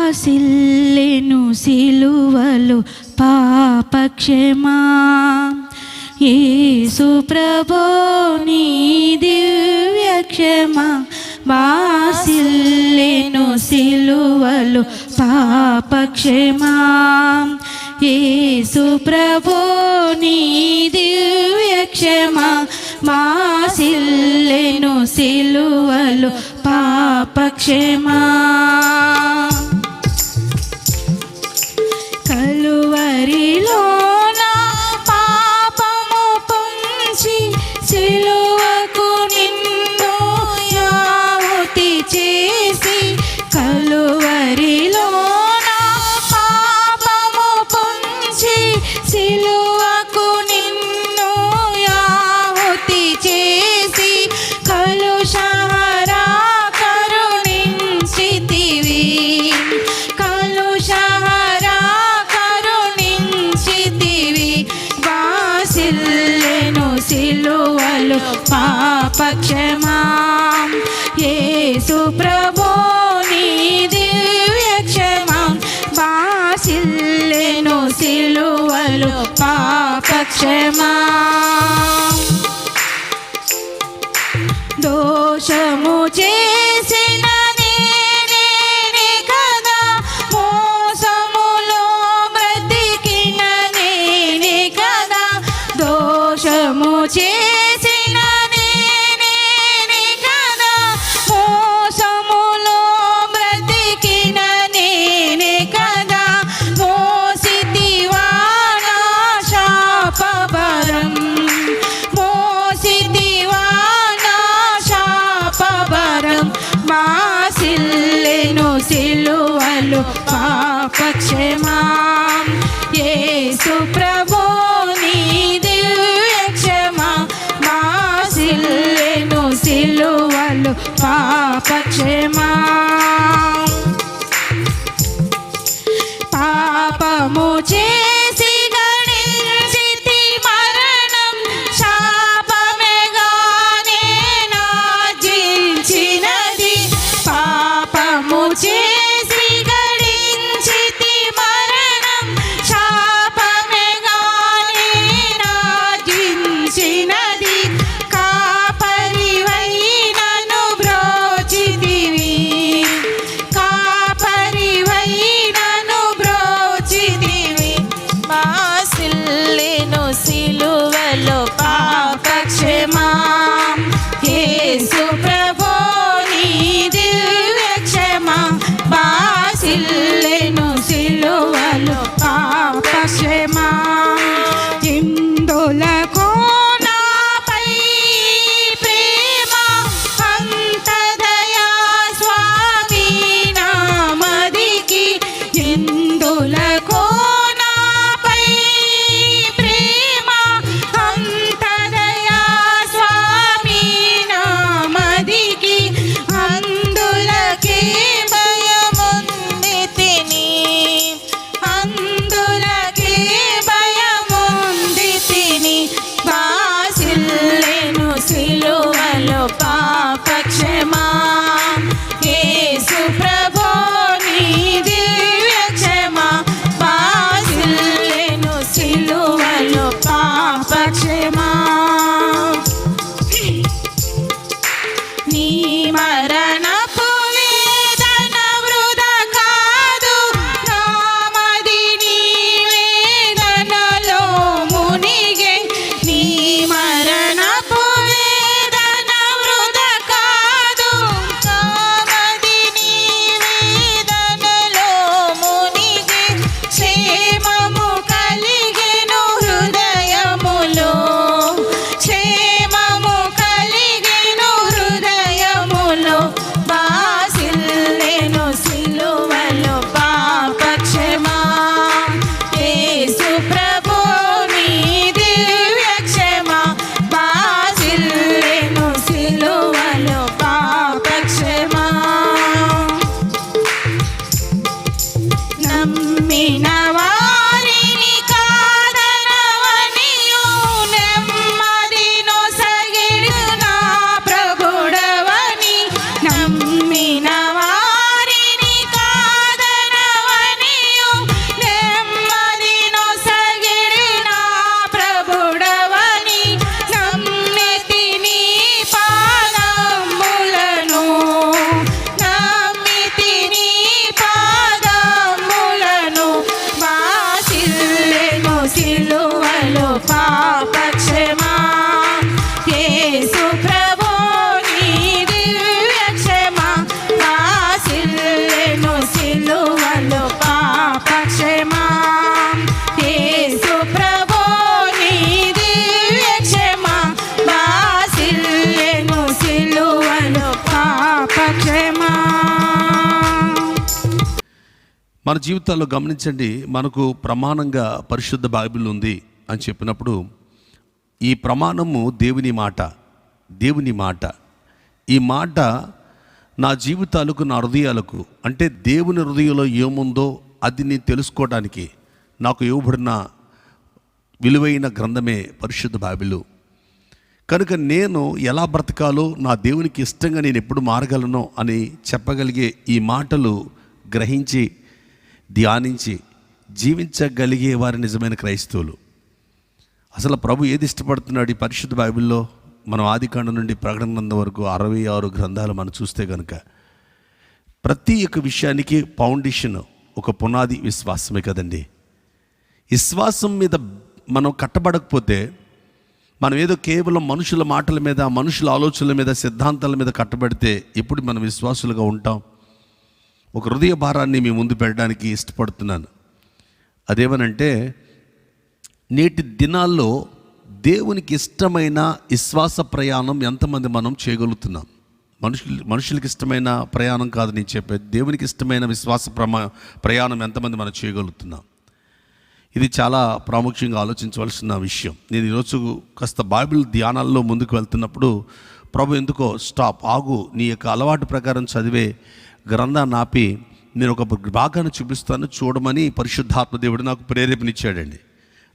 బాసిల్లెను సిలువలో పాపక్షమా యేసు ప్రభో నీ దివ్య క్షమా బాసిల్లెను సిలువలో పాపక్షమా యేసు ప్రభో నీ దివ్య క్షమా బాసిల్లెను సిలువలో పాపక్షమా కలువరిలో పాపము పొంచి సిలువకు నిన్ను యావతి చేసి కలువరిలో పాపము పొంచి సిలువకు నిన్ను యావతి చేసి కలుషహరా కరుణించితివి కలుషహరా కరుణించితివి బాసిల్లెను సిలువలో పాపక్షమా యేసు ప్రభో నీ దివ్య క్షమా బాసిల్లెను సిలువలో పాపక్షమా దోషము చేసిన నేనే కదా మోసములో బ్రతికిన నేనే కదా దోషము చేసిన నేనే కదా మోసములో బ్రతికిన నేనే కదా మోసితివా నా శాపభారం మోసితివా నా శాపభారం బాసిల్లెను సిలువలో పాపక్షమా యేసు ప్రభో నీ దివ్య క్షమా బాసిల్లెను సిలువలో పాపక్షమా పాపము చేసి గణించితి మరణం శాపమేగానే నాజించినది పాపము చేసి గణించితి మరణం శాపమేగానే నాజించినది కాపరివై నన్ను బ్రోచితివి కాపరివై నన్ను బ్రోచితివి బాసిల్లెను సిలువలో పాపక్షమా యేసు ప్రభో నీ దివ్య క్షమా బాసిల్లెను సిలువలో పాపక్షమా ఇందులకు నాపై ప్రేమ అంత దయా స్వామి నామదికి ఇందులకు నాపై ప్రేమ అంత దయా స్వామి నామదికి అందులకే భయముందితి మన జీవితాల్లో గమనించండి, మనకు ప్రమాణంగా పరిశుద్ధ బైబిల్ ఉంది అని చెప్పినప్పుడు ఈ ప్రమాణము దేవుని మాట. ఈ మాట నా జీవితాలకు, నా హృదయాలకు, అంటే దేవుని హృదయంలో ఏముందో అది నేను తెలుసుకోవడానికి నాకు ఇవ్వబడిన విలువైన గ్రంథమే పరిశుద్ధ బైబిలు. కనుక నేను ఎలా బ్రతకాలో, నా దేవునికి ఇష్టంగా నేను ఎప్పుడు మారగలను అని చెప్పగలిగే ఈ మాటలు గ్రహించి ధ్యానించి జీవించగలిగే వారి నిజమైన క్రైస్తవులు. అసలు ప్రభు ఏది ఇష్టపడుతున్నాడు ఈ పరిశుద్ధ బైబిల్లో? మనం ఆదికాండం నుండి ప్రకటన గ్రంథం వరకు 66 గ్రంథాలు మనం చూస్తే కనుక ప్రతి ఒక్క విషయానికి ఫౌండేషన్, ఒక పునాది విశ్వాసమే కదండి. విశ్వాసం మీద మనం కట్టబడకపోతే, మనం ఏదో కేవలం మనుషుల మాటల మీద, మనుషుల ఆలోచనల మీద, సిద్ధాంతాల మీద కట్టబడితే ఎప్పుడు మనం విశ్వాసులుగా ఉంటాం? ఒక హృదయ భారాన్ని మీ ముందు పెట్టడానికి ఇష్టపడుతున్నాను. అదేమనంటే, నేటి దినాల్లో దేవునికి ఇష్టమైన విశ్వాస ప్రయాణం ఎంతమంది మనం చేయగలుగుతున్నాం? మనుషులకి ఇష్టమైన ప్రయాణం కాదు నేను చెప్పేది, దేవునికి ఇష్టమైన విశ్వాస ప్రయాణం ఎంతమంది మనం చేయగలుగుతున్నాం? ఇది చాలా ప్రాముఖ్యంగా ఆలోచించవలసిన విషయం. నేను ఈరోజు కాస్త బైబిల్ ధ్యానాల్లో ముందుకు వెళ్తున్నప్పుడు ప్రభు ఎందుకో స్టాప్, ఆగు, నీ యొక్క అలవాటు ప్రకారం చదివే గ్రంథాన్ని ఆపి నేను ఒక భాగాన్ని చూపిస్తాను, చూడమని పరిశుద్ధాత్మ దేవుడు నాకు ప్రేరేపణిచ్చాడండి.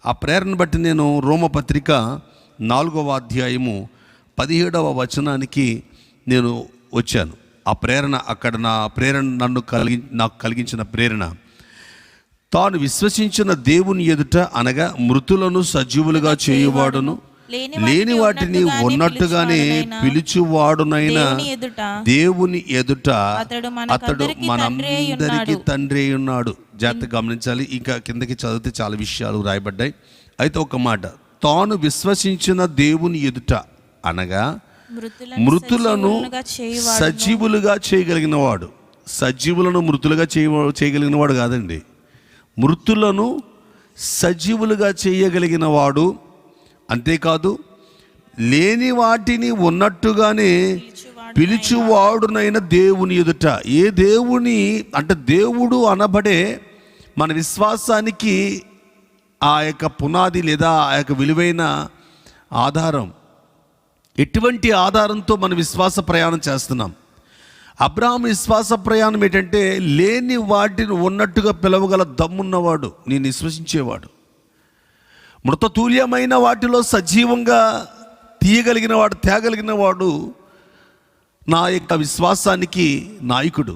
ఆ ప్రేరణ బట్టి నేను రోమపత్రిక 4వ అధ్యాయము 17వ వచనానికి నేను వచ్చాను. ఆ ప్రేరణ అక్కడ నాకు కలిగించిన ప్రేరణ, తాను విశ్వసించిన దేవుని ఎదుట, అనగా మృతులను సజీవులుగా చేయువాడును, లేని వాటిని ఉన్నట్టుగానే పిలుచువాడునైన దేవుని ఎదుట అతడు మనందరికీ తండ్రి ఉన్నాడు. జాగ్రత్తగా గమనించాలి. ఇంకా కిందకి చదివితే చాలా విషయాలు రాయబడ్డాయి. అయితే ఒక మాట, తాను విశ్వసించిన దేవుని ఎదుట, అనగా మృతులను సజీవులుగా చేయగలిగిన వాడు. సజీవులను మృతులుగా చేయగలిగిన వాడు కాదండి, మృతులను సజీవులుగా చేయగలిగిన వాడు. అంతేకాదు, లేని వాటిని ఉన్నట్టుగానే పిలుచువాడునైన దేవుని ఎదుట. ఏ దేవుని అంటే దేవుడు అనబడే మన విశ్వాసానికి ఆ యొక్క పునాది లేదా ఆ యొక్క విలువైన ఆధారం. ఎటువంటి ఆధారంతో మన విశ్వాస ప్రయాణం చేస్తున్నాం? అబ్రహాము విశ్వాస ప్రయాణం ఏంటంటే, లేని వాటిని ఉన్నట్టుగా పిలవగల దమ్మున్నవాడు, నేను విశ్వసించేవాడు. మృతతుల్యమైన వాటిలో సజీవంగా తేగలిగిన వాడు నా యొక్క విశ్వాసానికి నాయకుడు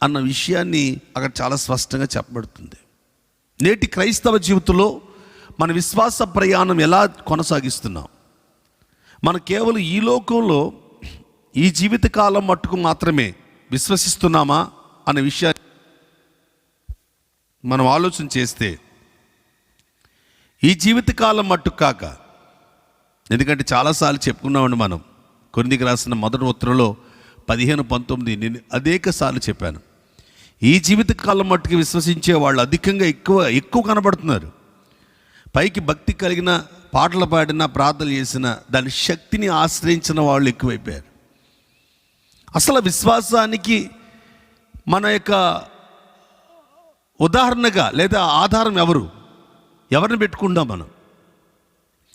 అన్న విషయాన్ని అక్కడ చాలా స్పష్టంగా చెప్పబడుతుంది. నేటి క్రైస్తవ జీవితంలో మన విశ్వాస ప్రయాణం ఎలా కొనసాగిస్తున్నాం? మనం కేవలం ఈ లోకంలో ఈ జీవితకాలం మట్టుకు మాత్రమే విశ్వసిస్తున్నామా అనే విషయాన్ని మనం ఆలోచన చేస్తే, ఈ జీవితకాలం మట్టుకు కాక, ఎందుకంటే చాలాసార్లు చెప్పుకున్నామండి మనం. కొరింథీయులకు రాసిన మొదటి ఉత్తరంలో 15-19 నేను అనేక సార్లు చెప్పాను. ఈ జీవితకాలం మట్టుకు విశ్వసించే వాళ్ళు అధికంగా ఎక్కువ కనబడుతున్నారు. పైకి భక్తి కలిగిన, పాటలు పాడిన, ప్రార్థనలు చేసిన, దాని శక్తిని ఆశ్రయించిన వాళ్ళు ఎక్కువైపోయారు. అసలు విశ్వాసానికి మన యొక్క ఉదాహరణగా లేదా ఆధారం ఎవరిని పెట్టుకుంటాం? మనం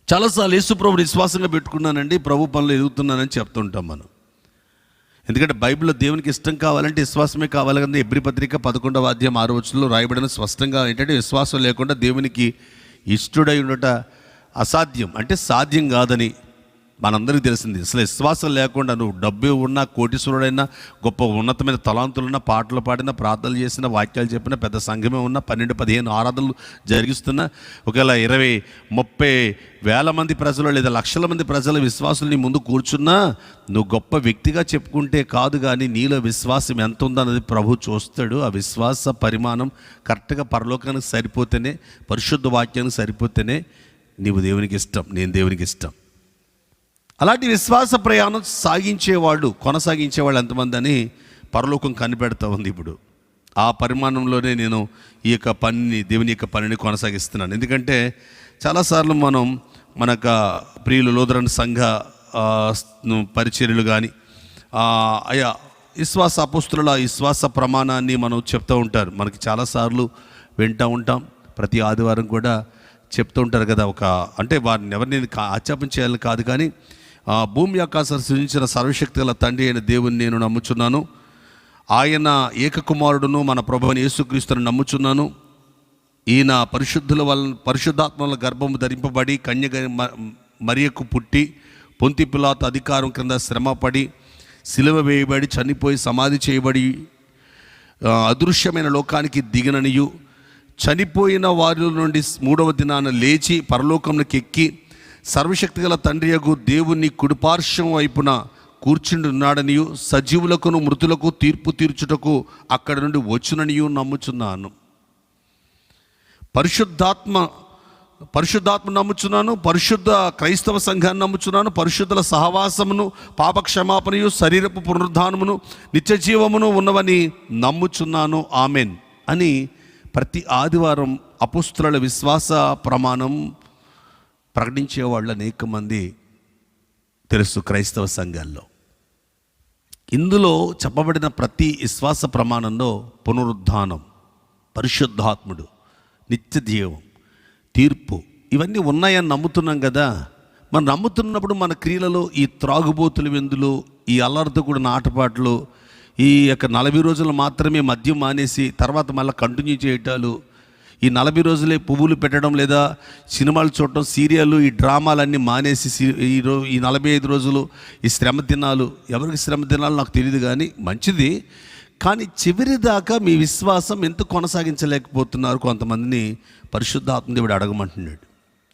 చాలాసార్లు యేసు ప్రభుని విశ్వాసంగా పెట్టుకున్నానండి, ప్రభు పనులు ఎదుగుతున్నానని చెప్తుంటాం మనం. ఎందుకంటే బైబిల్లో దేవునికి ఇష్టం కావాలంటే విశ్వాసమే కావాలి కదా. ఎబ్రీ పత్రిక 11వ అధ్యాయం 6వ వచనంలో రాయబడిన స్పష్టంగా ఏంటంటే, విశ్వాసం లేకుండా దేవునికి ఇష్టడై ఉండట అసాధ్యం, అంటే సాధ్యం కాదని మనందరికీ తెలిసింది. అసలు విశ్వాసం లేకుండా నువ్వు డబ్బు ఉన్నా, కోటీశ్వరుడైనా, గొప్ప ఉన్నతమైన తలాంతులున్నా, పాటలు పాడినా, ప్రార్థనలు చేసిన, వాక్యాలు చెప్పిన, పెద్ద సంఘమే ఉన్న, 12-15 ఆరాధనలు జరిగిస్తున్నా, ఒకవేళ 20-30 వేల మంది ప్రజలు లేదా లక్షల మంది ప్రజల విశ్వాసులు నీ ముందు కూర్చున్నా, నువ్వు గొప్ప వ్యక్తిగా చెప్పుకుంటే కాదు, కానీ నీలో విశ్వాసం ఎంత ఉందన్నది ప్రభు చూస్తాడు. ఆ విశ్వాస పరిమాణం కరెక్ట్గా పరలోకానికి సరిపోతేనే, పరిశుద్ధ వాక్యానికి సరిపోతేనే నీవు దేవునికి ఇష్టం, నేను దేవునికి ఇష్టం. అలాంటి విశ్వాస ప్రయాణం కొనసాగించేవాళ్ళు ఎంతమంది అని పరలోకం కనిపెడతా ఉంది ఇప్పుడు. ఆ పరిమాణంలోనే నేను ఈ యొక్క దేవుని యొక్క పనిని కొనసాగిస్తున్నాను. ఎందుకంటే చాలాసార్లు మన ప్రియులు లూథరన్ సంఘ పరిచర్యలు కానీ, అయ్యా విశ్వాస అపోస్తుల విశ్వాస ప్రమాణాన్ని మనం చెప్తూ ఉంటారు. మనకి చాలాసార్లు వింటూ ఉంటాం. ప్రతి ఆదివారం కూడా చెప్తూ ఉంటారు కదా. అంటే వారిని ఎవరిని ఆక్షేపం చేయాలని కాదు, కానీ భూమి ఆకాశాలు సృజించిన సర్వశక్తి గల తండ్రి అయిన దేవుని నేను నమ్ముచున్నాను. ఆయన ఏకకుమారుడును మన ప్రభువైన యేసుక్రీస్తును నమ్ముచున్నాను. ఈయన పరిశుద్ధాత్మల గర్భము ధరింపబడి కన్యక మరియకు పుట్టి పొంతి పిలాతు అధికారం క్రింద శ్రమపడి సిలువ వేయబడి చనిపోయి సమాధి చేయబడి అదృశ్యమైన లోకానికి దిగిననియు చనిపోయిన వారి నుండి 3వ దినాన లేచి పరలోకంలోకి ఎక్కి సర్వశక్తి గల తండ్రియగు దేవుని కుడిపార్శ్వం వైపున కూర్చుండున్నాడనియు సజీవులకును మృతులకు తీర్పు తీర్చుటకు అక్కడి నుండి వచ్చుననియు నమ్ముచున్నాను. పరిశుద్ధాత్మ నమ్ముచున్నాను. పరిశుద్ధ క్రైస్తవ సంఘాన్ని నమ్ముచున్నాను. పరిశుద్ధుల సహవాసమును, పాప క్షమాపణయు, శరీరపు పునరుద్ధానమును, నిత్య జీవమును ఉన్నవని నమ్ముచున్నాను. ఆమెన్ అని ప్రతి ఆదివారం అపోస్తుల విశ్వాస ప్రమాణం ప్రకటించేవాళ్ళు అనేక మంది తెలుసు క్రైస్తవ సంఘాల్లో. ఇందులో చెప్పబడిన ప్రతి విశ్వాస ప్రమాణంలో పునరుద్ధానం, పరిశుద్ధాత్ముడు, నిత్య జీవం, తీర్పు ఇవన్నీ ఉన్నాయని నమ్ముతున్నాం కదా. మనం నమ్ముతున్నప్పుడు మన క్రియలలో ఈ త్రాగుబోతులు విందులు, ఈ అల్లరితో కూడిన ఆటపాటలు, ఈ యొక్క 40 రోజులు మాత్రమే మద్యం మానేసి తర్వాత మళ్ళీ కంటిన్యూ చేయటాలు, ఈ 40 రోజులే పువ్వులు పెట్టడం లేదా సినిమాలు చూడటం, సీరియళ్ళు, ఈ డ్రామాలన్నీ మానేసి ఈ 45 రోజులు ఈ శ్రమ దినాలు, ఎవరికి శ్రమ దినాలు నాకు తెలియదు కానీ మంచిది. కానీ చివరి దాకా మీ విశ్వాసం ఎందుకు కొనసాగించలేకపోతున్నారు? కొంతమందిని పరిశుద్ధాత్మ దేవుడు అడగమంటున్నాడు.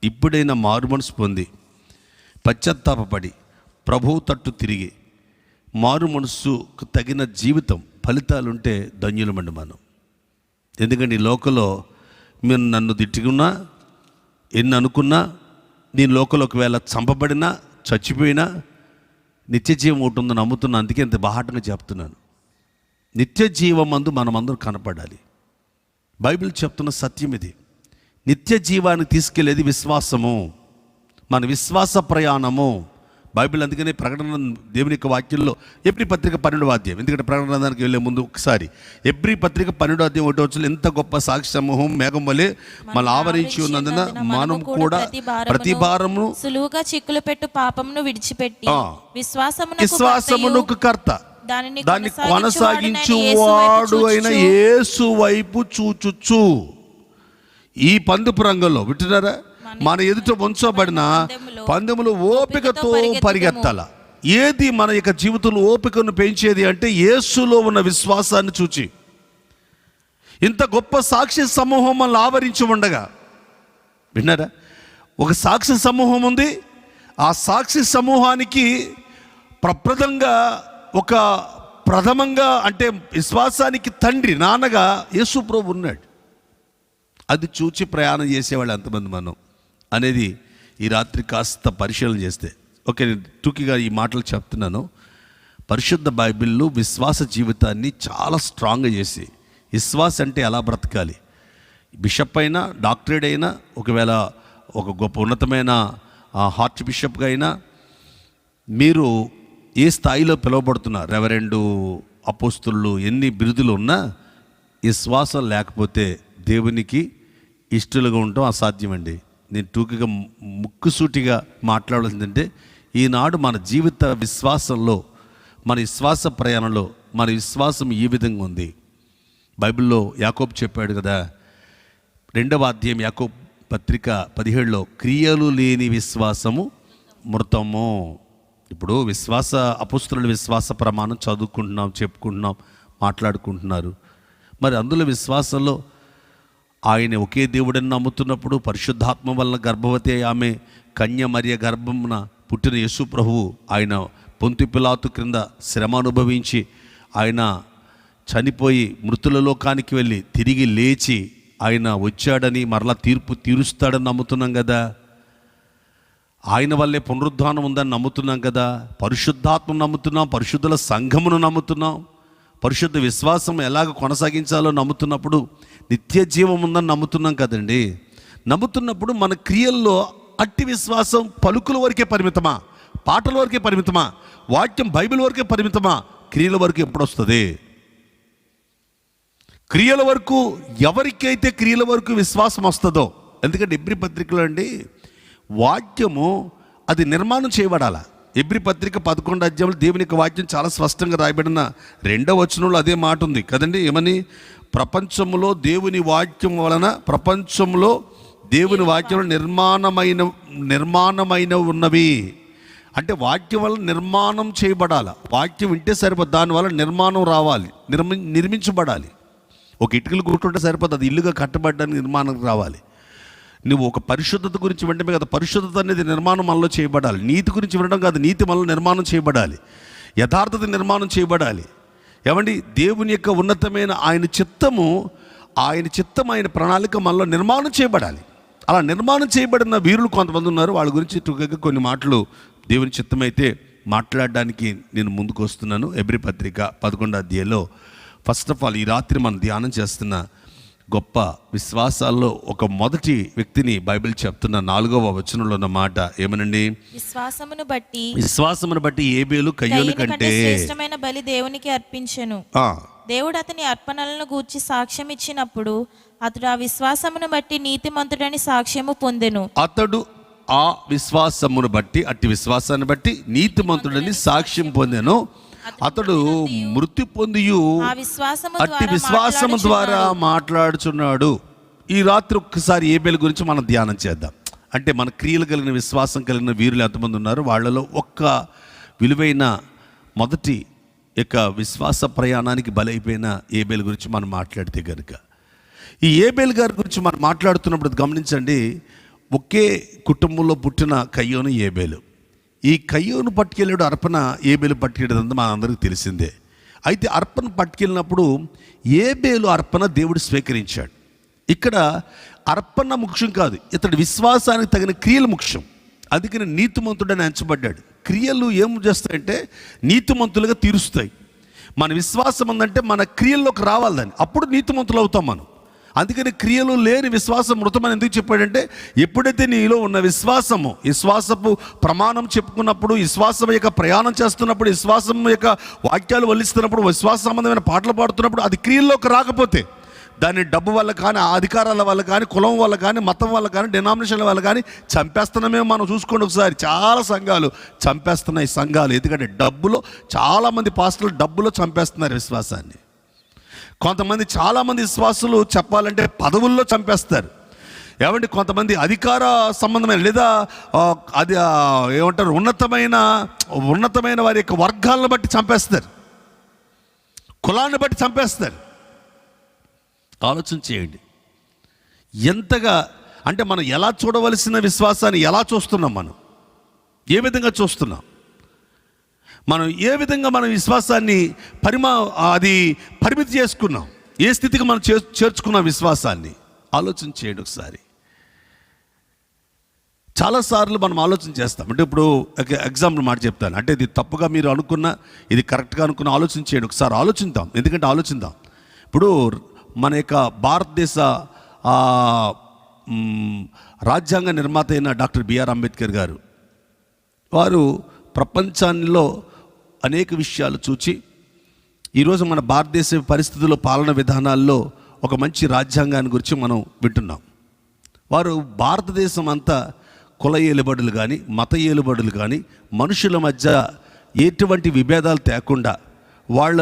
ఇప్పుడైనా మారు మనసు పొంది పశ్చాత్తాపపడి ప్రభువు తట్టు తిరిగి మారు మనసుకు తగిన జీవితం ఫలితాలుంటే ధన్యులమండి మనం. ఎందుకంటే ఈ లోకంలో మీరు నన్ను తిట్టుకున్నా, ఎన్ని అనుకున్నా, నేను లోకంలో ఒకవేళ చంపబడినా, చచ్చిపోయినా నిత్య జీవం ఒకటి ఉందని నమ్ముతున్నా. అందుకే ఇంత బాహాటంగా చెప్తున్నాను. నిత్య జీవమందు మనమందరం కనపడాలి. బైబిల్ చెప్తున్న సత్యం ఇది. నిత్య జీవానికి తీసుకెళ్లేది విశ్వాసము, మన విశ్వాస ప్రయాణము. బైబిల్ అందుకనే ప్రకటన దేవుని యొక్క వాక్యంలో ఎబ్రీ పత్రిక 12వ అధ్యాయం, ఎందుకంటే ప్రకటన గ్రంథానికి వెళ్ళే ముందు ఒకసారి ఎబ్రీ పత్రిక 12వ అధ్యాయం 1వ వచనంలో ఎంత గొప్ప సాక్షి సమూహం మేఘం వలె మన ఆవరించి ఉన్నందున మనం కూడా ప్రతి భారమును సులువుగా చిక్కులు పెట్టు పాపమును విడిచిపెట్టి విశ్వాసమునకు కర్త దాన్ని కొనసాగించువాడు అయిన యేసు వైపు చూచుచు. ఈ పందుపు రంగంలో వింటున్నారా? మన ఎదుట ఉంచబడిన పందెములు ఓపికతో పరిగెత్తాల. ఏది మన యొక్క జీవితంలో ఓపికను పెంచేది అంటే యేసులో ఉన్న విశ్వాసాన్ని చూచి. ఇంత గొప్ప సాక్షి సమూహం మనల్ని ఆవరించి ఉండగా, విన్నారా? ఒక సాక్షి సమూహం ఉంది. ఆ సాక్షి సమూహానికి ప్రథమంగా అంటే విశ్వాసానికి తండ్రి, నాన్నగా యేసు ప్రభు ఉన్నాడు. అది చూచి ప్రయాణం చేసేవాళ్ళు ఎంతమంది మనం అనేది ఈ రాత్రి కాస్త పరిశీలన చేస్తే. ఓకే, నేను టూకీగా ఈ మాటలు చెప్తున్నాను. పరిశుద్ధ బైబిల్లో విశ్వాస జీవితాన్ని చాలా స్ట్రాంగ్గా చేసి, విశ్వాస అంటే ఎలా బ్రతకాలి, బిషప్ అయినా, డాక్టరేట్ అయినా, ఒకవేళ ఒక గొప్ప ఉన్నతమైన హార్ట్ బిషప్గా అయినా, మీరు ఏ స్థాయిలో పిలువబడుతున్నారు, రెవరెండు, అపోస్తులు, ఎన్ని బిరుదులు ఉన్నా విశ్వాసం లేకపోతే దేవునికి ఇష్టలుగా ఉండటం అసాధ్యమండి. నేను టూకిగా ముక్కుసూటిగా మాట్లాడాల్సిందంటే, ఈనాడు మన జీవిత విశ్వాసంలో, మన విశ్వాస ప్రయాణంలో మన విశ్వాసం ఈ విధంగా ఉంది. బైబిల్లో యాకోబు చెప్పాడు కదా, 2వ అధ్యాయం యాకోబు పత్రిక 17లో, క్రియలు లేని విశ్వాసము మృతము. ఇప్పుడు అపోస్తలుల విశ్వాస ప్రమాణం చదువుకుంటున్నాం, చెప్పుకుంటున్నాం, మాట్లాడుకుంటున్నారు. మరి అందులో విశ్వాసంలో ఆయన ఒకే దేవుడని నమ్ముతున్నప్పుడు, పరిశుద్ధాత్మ వలన గర్భవతి ఆమె కన్య మరియ గర్భమున పుట్టిన యేసు ప్రభువు ఆయన పొంతి పిలాతు క్రింద శ్రమ అనుభవించి ఆయన చనిపోయి మృతుల లోకానికి వెళ్ళి తిరిగి లేచి ఆయన వచ్చాడని, మరలా తీర్పు తీరుస్తాడని నమ్ముతున్నాం కదా. ఆయన వల్లే పునరుద్ధానం ఉందని నమ్ముతున్నాం కదా. పరిశుద్ధాత్మను నమ్ముతున్నాం, పరిశుద్ధుల సంఘమును నమ్ముతున్నాం, పరిశుద్ధ విశ్వాసం ఎలాగ కొనసాగించాలో నమ్ముతున్నప్పుడు నిత్య జీవం ఉందని నమ్ముతున్నాం కదండి. నమ్ముతున్నప్పుడు మన క్రియల్లో అట్టి విశ్వాసం పలుకుల వరకే పరిమితమా, పాటల వరకే పరిమితమా, వాక్యం బైబిల్ వరకే పరిమితమా? క్రియల వరకు ఎప్పుడు వస్తుంది? క్రియల వరకు ఎవరికైతే క్రియల వరకు విశ్వాసం వస్తుందో, ఎందుకంటే ఎబ్రీ పత్రికలో అండి వాక్యము అది నిర్మాణం చేయబడాల. ఎబ్రీ పత్రిక 11 అధ్యాయంలో దేవుని యొక్క వాక్యం చాలా స్పష్టంగా రాయబడిన 2వ వచనంలో అదే మాట ఉంది కదండి. ఏమని? ప్రపంచంలో దేవుని వాక్యం వలన, ప్రపంచంలో దేవుని వాక్యం నిర్మాణమైన ఉన్నవి. అంటే వాక్యం వల్ల నిర్మాణం చేయబడాలి. వాక్యం వింటే సరిపోదు, దానివల్ల నిర్మాణం రావాలి, నిర్మించబడాలి. ఒక ఇటుకలు కూర్చుంటే సరిపోదు, అది ఇల్లుగా కట్టబడడానికి నిర్మాణం రావాలి. నువ్వు ఒక పరిశుద్ధత గురించి వినడమే కదా, పరిశుద్ధత అనేది నిర్మాణం మనలో చేయబడాలి. నీతి గురించి వినడం కాదు, నీతి మనలో నిర్మాణం చేయబడాలి. యథార్థత నిర్మాణం చేయబడాలి. ఏమండి? దేవుని యొక్క ఉన్నతమైన ఆయన చిత్తం, ఆయన ప్రణాళిక మనలో నిర్మాణం చేయబడాలి. అలా నిర్మాణం చేయబడిన వీరులు కొంతమంది ఉన్నారు. వాళ్ళ గురించి టుకగా కొన్ని మాటలు దేవుని చిత్తమైతే మాట్లాడడానికి నేను ముందుకు వస్తున్నాను. ఎబ్రీ పత్రిక 11వ అధ్యాయంలో ఫస్ట్ ఆఫ్ ఆల్ ఈ రాత్రి మనం ధ్యానం చేస్తున్న గొప్ప విశ్వాసాల్లో ఒక మొదటి వ్యక్తిని బైబిల్ చెప్తున్న 4వ వచనంలో ఉన్న మాట ఏమనండి? విశ్వాసమును బట్టి ఏబేలు కయ్యోను కంటే శ్రేష్టమైన బలి దేవునికి అర్పించెను. దేవుడు అతని అర్పణలను గూర్చి సాక్ష్యం ఇచ్చినప్పుడు అతడు ఆ విశ్వాసమును బట్టి నీతిమంతుడని సాక్ష్యము పొందెను. అతడు ఆ విశ్వాసమును బట్టి, అట్టి విశ్వాసాన్ని బట్టి నీతిమంతుడని సాక్ష్యం పొందెను. అతడు మృతి పొందియు అట్టి విశ్వాసము ద్వారా మాట్లాడుచున్నాడు. ఈ రాత్రి ఒక్కసారి ఏబేలు గురించి మనం ధ్యానం చేద్దాం. అంటే మన క్రియలు కలిగిన విశ్వాసం కలిగిన వీరులు ఎంతమంది ఉన్నారు? వాళ్ళలో ఒక్క విలువైన మొదటి యొక్క విశ్వాస ప్రయాణానికి బలైపోయిన ఏబేలు గురించి మనం మాట్లాడితే కనుక, ఈ ఏబేలు గారి గురించి మనం మాట్లాడుతున్నప్పుడు గమనించండి, ఒకే కుటుంబంలో పుట్టిన కయ్యోను ఏబేలు. ఈ కయ్యోను పట్టుకెళ్ళాడు అర్పణ, ఏబేలు పట్టుకెళ్ళేదంతా మన అందరికీ తెలిసిందే. అయితే అర్పణ పట్టుకెళ్ళినప్పుడు ఏబేలు అర్పణ దేవుడు స్వీకరించాడు. ఇక్కడ అర్పణ ముఖ్యం కాదు, ఇతడి విశ్వాసానికి తగిన క్రియలు ముఖ్యం. అందుకని నీతిమంతుడని ఎంచబడ్డాడు. క్రియలు ఏం చేస్తాయంటే నీతిమంతులుగా తీరుస్తాయి. మన విశ్వాసం ఉందంటే మన క్రియల్లోకి రావాలి దాన్ని, అప్పుడు నీతిమంతులు అవుతాం మనం. అందుకని క్రియలు లేని విశ్వాసం మృతమని ఎందుకు చెప్పాడంటే, ఎప్పుడైతే నీలో ఉన్న విశ్వాసపు ప్రమాణం చెప్పుకున్నప్పుడు, విశ్వాసం యొక్క ప్రయాణం చేస్తున్నప్పుడు, విశ్వాసం యొక్క వాక్యాలు వల్లిస్తున్నప్పుడు, విశ్వాస సంబంధమైన పాటలు పాడుతున్నప్పుడు అది క్రియల్లోకి రాకపోతే, దాన్ని డబ్బు వల్ల కానీ, అధికారాల వల్ల కానీ, కులం వల్ల కానీ, మతం వల్ల కానీ, డినామినేషన్ల వల్ల కానీ చంపేస్తున్నామే. మనం చూసుకోండి ఒకసారి, చాలా సంఘాలు చంపేస్తున్నాయి సంఘాలు. ఎందుకంటే డబ్బులో, చాలామంది పాస్టర్లు డబ్బులో చంపేస్తున్నారు విశ్వాసాన్ని. కొంతమంది చాలామంది విశ్వాసులు చెప్పాలంటే పదవుల్లో చంపేస్తారు. ఏమంటే కొంతమంది అధికార సంబంధమైన లేదా అది ఏమంటారు ఉన్నతమైన వారి యొక్క వర్గాలను బట్టి చంపేస్తారు, కులాన్ని బట్టి చంపేస్తారు. ఆలోచన చేయండి ఎంతగా, అంటే మనం ఎలా చూడవలసిన విశ్వాసాన్ని ఎలా చూస్తున్నాం, మనం ఏ విధంగా చూస్తున్నాం, మనం ఏ విధంగా మన విశ్వాసాన్ని పరిమితి చేసుకున్నాం, ఏ స్థితికి మనం చేర్చుకున్నాం విశ్వాసాన్ని ఆలోచన చేయండి ఒకసారి. చాలాసార్లు మనం ఆలోచన చేస్తాం. అంటే ఇప్పుడు ఎగ్జాంపుల్ మాట చెప్తాను, అంటే ఇది తప్పుగా మీరు అనుకున్నా, ఇది కరెక్ట్గా అనుకున్న ఆలోచన చేయండి ఒకసారి. ఆలోచిద్దాం. ఎందుకంటే ఆలోచిద్దాం. ఇప్పుడు మన యొక్క భారతదేశ రాజ్యాంగ నిర్మాత అయిన డాక్టర్ బిఆర్ అంబేద్కర్ గారు, వారు ప్రపంచాల్లో అనేక విషయాలు చూచి ఈరోజు మన భారతదేశ పరిస్థితుల్లో, పాలన విధానాల్లో ఒక మంచి రాజ్యాంగాన్ని గురించి మనం వింటున్నాం. వారు భారతదేశం అంతా కుల ఏలుబడులు కానీ, మత ఏలుబడులు కానీ, మనుషుల మధ్య ఎటువంటి విభేదాలు తేకుండా వాళ్ళ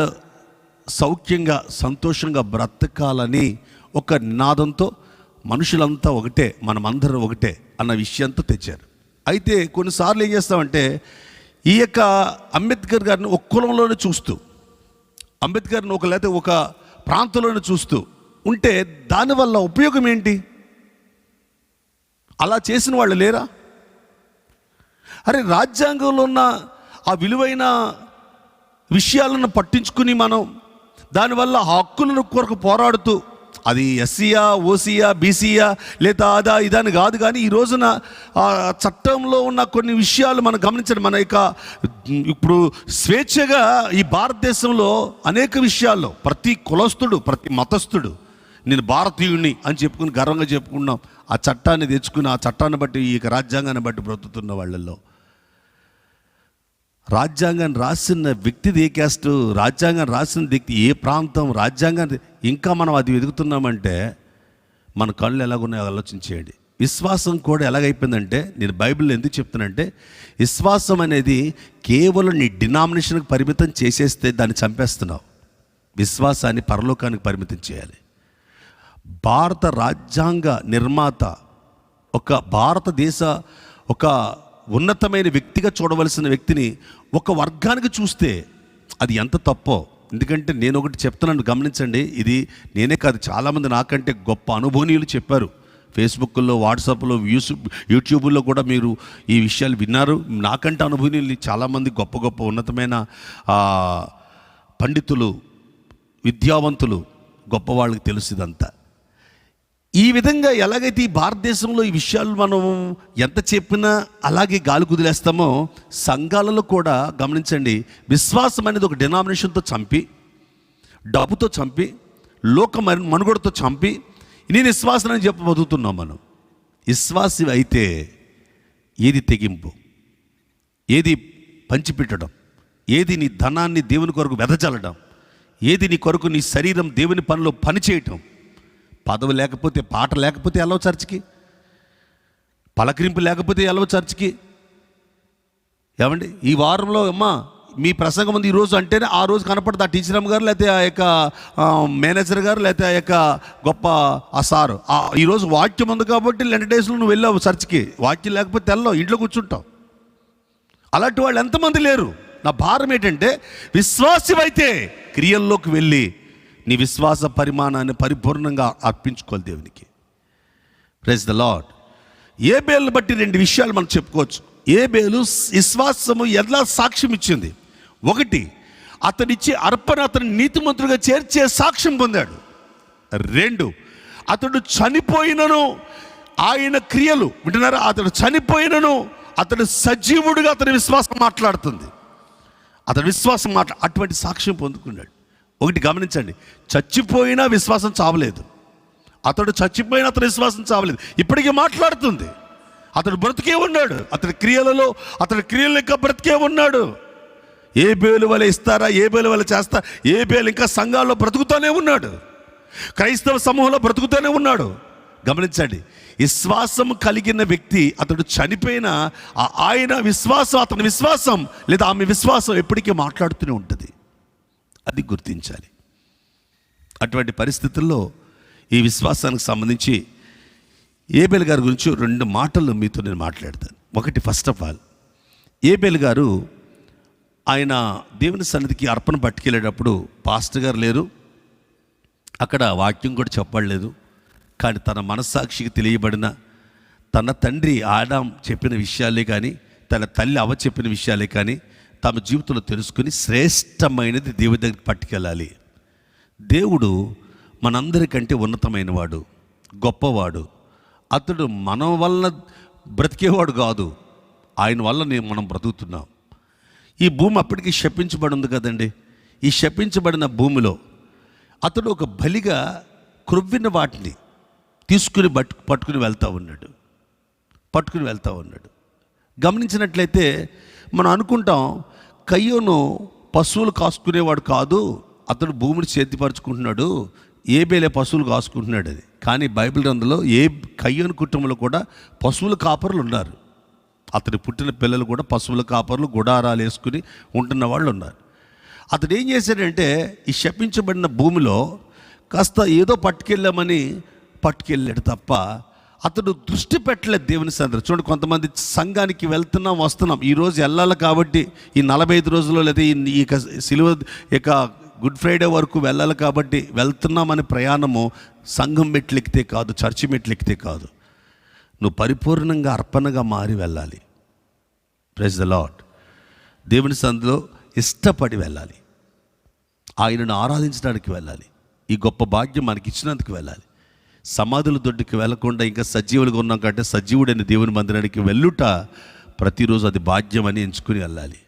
సౌఖ్యంగా సంతోషంగా బ్రతకాలని ఒక నినాదంతో మనుషులంతా ఒకటే, మనమందరం ఒకటే అన్న విషయంతో తెచ్చారు. అయితే కొన్నిసార్లు ఏం చేస్తామంటే, ఈ యొక్క అంబేద్కర్ గారిని ఒక కులంలోనే చూస్తూ, అంబేద్కర్ని లేకపోతే ఒక ప్రాంతంలోనే చూస్తూ ఉంటే దానివల్ల ఉపయోగం ఏంటి? అలా చేసిన వాళ్ళు లేరా? అరే, రాజ్యాంగంలో ఉన్న ఆ విలువైన విషయాలను పట్టించుకుని మనం దానివల్ల హక్కులను కొరకు పోరాడుతూ, అది ఎస్సీయా, ఓసీయా, బీసీయా లేదా అదా ఇదని కాదు, కానీ ఈ రోజున చట్టంలో ఉన్న కొన్ని విషయాలు మనం గమనించండి. మన యొక్క ఇప్పుడు స్వేచ్ఛగా ఈ భారతదేశంలో అనేక విషయాల్లో ప్రతి కులస్తుడు, ప్రతి మతస్థుడు నేను భారతీయుడిని అని చెప్పుకుని గర్వంగా చెప్పుకున్నాం. ఆ చట్టాన్ని తెచ్చుకుని, ఆ చట్టాన్ని బట్టి, ఈ రాజ్యాంగాన్ని బట్టి బ్రతుకుతున్న వాళ్ళల్లో రాజ్యాంగాన్ని రాసిన వ్యక్తిది ఏ క్యాస్ట్, రాజ్యాంగాన్ని రాసిన వ్యక్తి ఏ ప్రాంతం, రాజ్యాంగాన్ని ఇంకా మనం అది వెతుకుతున్నామంటే మన కళ్ళు ఎలాగున్నాయో ఆలోచించేయండి. విశ్వాసం కూడా ఎలాగైపోయిందంటే, నేను బైబిల్లో ఎందుకు చెప్తానంటే, విశ్వాసం అనేది కేవలం నీ డినామినేషన్కి పరిమితం చేసేస్తే దాన్ని చంపేస్తున్నావు. విశ్వాసాన్ని పరలోకానికి పరిమితం చేయాలి. భారత రాజ్యాంగ నిర్మాత ఒక భారతదేశ ఒక ఉన్నతమైన వ్యక్తిగా చూడవలసిన వ్యక్తిని ఒక వర్గానికి చూస్తే అది ఎంత తప్పో. ఎందుకంటే నేను ఒకటి చెప్తున్నాను, గమనించండి. ఇది నేనే కాదు, చాలామంది నాకంటే గొప్ప అనుభవనీయులు చెప్పారు. ఫేస్బుక్లో, వాట్సాప్లో, యూట్యూబ్లో కూడా మీరు ఈ విషయాలు విన్నారు. నాకంటే అనుభవనీయులు చాలామంది గొప్ప గొప్ప ఉన్నతమైన పండితులు, విద్యావంతులు, గొప్ప వాళ్ళకి తెలుసు ఇదంతా. ఈ విధంగా ఎలాగైతే ఈ భారతదేశంలో ఈ విషయాలు మనం ఎంత చెప్పినా అలాగే గాలి కుదిలేస్తామో, సంఘాలలో కూడా గమనించండి, విశ్వాసం అనేది ఒక డినామినేషన్తో చంపి, డబ్బుతో చంపి, లోక మనుగడతో చంపి నేను విశ్వాసం అని చెప్పి బతుకుతున్నాం మనం. విశ్వాసి అయితే ఏది తెగింపు, ఏది పంచిపెట్టడం, ఏది నీ ధనాన్ని దేవుని కొరకు వెదజల్లడం, ఏది నీ కొరకు నీ శరీరం దేవుని పనిలో పని చేయటం. పదవి లేకపోతే, పాట లేకపోతే వెళ్ళవు చర్చికి, పలకరింపు లేకపోతే వెళ్ళవు చర్చికి. ఏమండి, ఈ వారంలో అమ్మా మీ ప్రసంగం ఉంది ఈరోజు అంటేనే ఆ రోజు కనపడుతుంది ఆ టీచర్ అమ్మ గారు, లేకపోతే ఆ యొక్క మేనేజర్ గారు, లేకపోతే ఆ యొక్క గొప్ప ఆ సారు. ఈరోజు వాక్యం ఉంది కాబట్టి 2 డేస్లో నువ్వు వెళ్ళావు చర్చికి. వాక్యం లేకపోతే వెళ్ళావు, ఇంట్లో కూర్చుంటావు. అలాంటి వాళ్ళు ఎంతమంది లేరు. నా భారం ఏంటంటే, విశ్వాసమైతే క్రియల్లోకి వెళ్ళి నీ విశ్వాస పరిమాణాన్ని పరిపూర్ణంగా అర్పించుకోవాలి దేవునికి. Praise the lord. ఏబేలును బట్టి 2 విషయాలు మనం చెప్పుకోవచ్చు. ఏబేలు విశ్వాసము ఎలా సాక్ష్యం ఇచ్చింది. 1, అతడిచ్చే అర్పణ అతని నీతిమంతుడిగా చేర్చే సాక్ష్యం పొందాడు. 2, అతడు చనిపోయినను ఆయన క్రియలు వింటున్నారా, అతడు చనిపోయినను అతడు సజీవుడిగా అతని విశ్వాసం మాట్లాడుతుంది. అతని విశ్వాసం అటువంటి సాక్ష్యం పొందుకున్నాడు. 1 గమనించండి, చచ్చిపోయినా విశ్వాసం చావలేదు. అతడు చచ్చిపోయినా అతని విశ్వాసం చావలేదు, ఇప్పటికీ మాట్లాడుతుంది. అతడు బ్రతికే ఉన్నాడు. అతని క్రియలు ఇంకా బ్రతికే ఉన్నాడు. ఏబేలు వలె ఇస్తారా, ఏబేలు వలె చేస్తా, ఏబేలు ఇంకా సంఘాల్లో బ్రతుకుతూనే ఉన్నాడు, క్రైస్తవ సమూహంలో బ్రతుకుతూనే ఉన్నాడు. గమనించండి, విశ్వాసం కలిగిన వ్యక్తి అతడు చనిపోయినా ఆయన విశ్వాసం, అతని విశ్వాసం లేదా ఆమె విశ్వాసం ఎప్పటికీ మాట్లాడుతూనే ఉంటుంది. అది గుర్తించాలి. అటువంటి పరిస్థితుల్లో ఈ విశ్వాసానికి సంబంధించి ఏబేలు గారి గురించి 2 మాటలు మీతో నేను మాట్లాడతాను. 1, ఫస్ట్ ఆఫ్ ఆల్, ఏబేలు గారు ఆయన దేవుని సన్నిధికి అర్పణ పట్టుకెళ్ళేటప్పుడు పాస్టర్ గారు లేరు, అక్కడ వాక్యం కూడా చెప్పలేదు. కానీ తన మనస్సాక్షికి తెలియబడిన తన తండ్రి ఆదాం చెప్పిన విషయాలే కానీ, తన తల్లి అవ్వ చెప్పిన విషయాలే కానీ తమ జీవితంలో తెలుసుకుని శ్రేష్టమైనది దేవుడి దగ్గరికి పట్టుకెళ్ళాలి. దేవుడు మనందరికంటే ఉన్నతమైన వాడు, గొప్పవాడు. అతడు మన వల్ల బ్రతికేవాడు కాదు, ఆయన వల్ల మనం బ్రతుకుతున్నాం. ఈ భూమి అప్పటికి శపించబడి ఉంది కదండి. ఈ శపించబడిన భూమిలో అతడు ఒక బలిగా క్రొవ్విన వాటిని తీసుకుని పట్టుకుని వెళ్తూ ఉన్నాడు. గమనించినట్లయితే మనం అనుకుంటాం, కయ్యోను పశువులు కాసుకునేవాడు కాదు, అతడు భూమిని చేతిపరుచుకుంటున్నాడు, ఏబేలే పశువులు కాసుకుంటున్నాడు అది. కానీ బైబిల్ గ్రంథంలో కయ్యోను కుటుంబంలో కూడా పశువుల కాపరులు ఉన్నారు. అతని పుట్టిన పిల్లలు కూడా పశువుల కాపరులు, గుడారాలు వేసుకుని ఉంటున్న వాళ్ళు ఉన్నారు. అతడు ఏం చేశాడంటే, ఈ శపించబడిన భూమిలో కాస్త ఏదో పట్టుకెళ్ళాడు తప్ప అతడు దృష్టి పెట్టలేదు దేవుని సన్నిధిలో. చూడండి, కొంతమంది సంఘానికి వెళ్తున్నాం వస్తున్నాం, ఈరోజు వెళ్ళాలి కాబట్టి ఈ 45 రోజుల్లో లేదా ఈ సిలువ ఇక గుడ్ ఫ్రైడే వరకు వెళ్ళాలి కాబట్టి వెళ్తున్నామని ప్రయాణము సంఘం మెట్లెక్కితే కాదు, చర్చి మెట్లెక్కితే కాదు, నువ్వు పరిపూర్ణంగా అర్పణగా మారి వెళ్ళాలి. Praise the lord. దేవుని సన్నిధిలో ఇష్టపడి వెళ్ళాలి, ఆయనను ఆరాధించడానికి వెళ్ళాలి. ఈ గొప్ప భాగ్యం మనకి ఇచ్చినందుకు వెళ్ళాలి. సమాధుల దొడ్డుకి వెళ్ళకుండా ఇంకా సజీవులుగా ఉన్నాం కంటే సజీవుడైన దేవుని మందిరానికి వెళ్ళుట ప్రతిరోజు అది భాగ్యం అని ఎంచుకుని వెళ్ళాలి.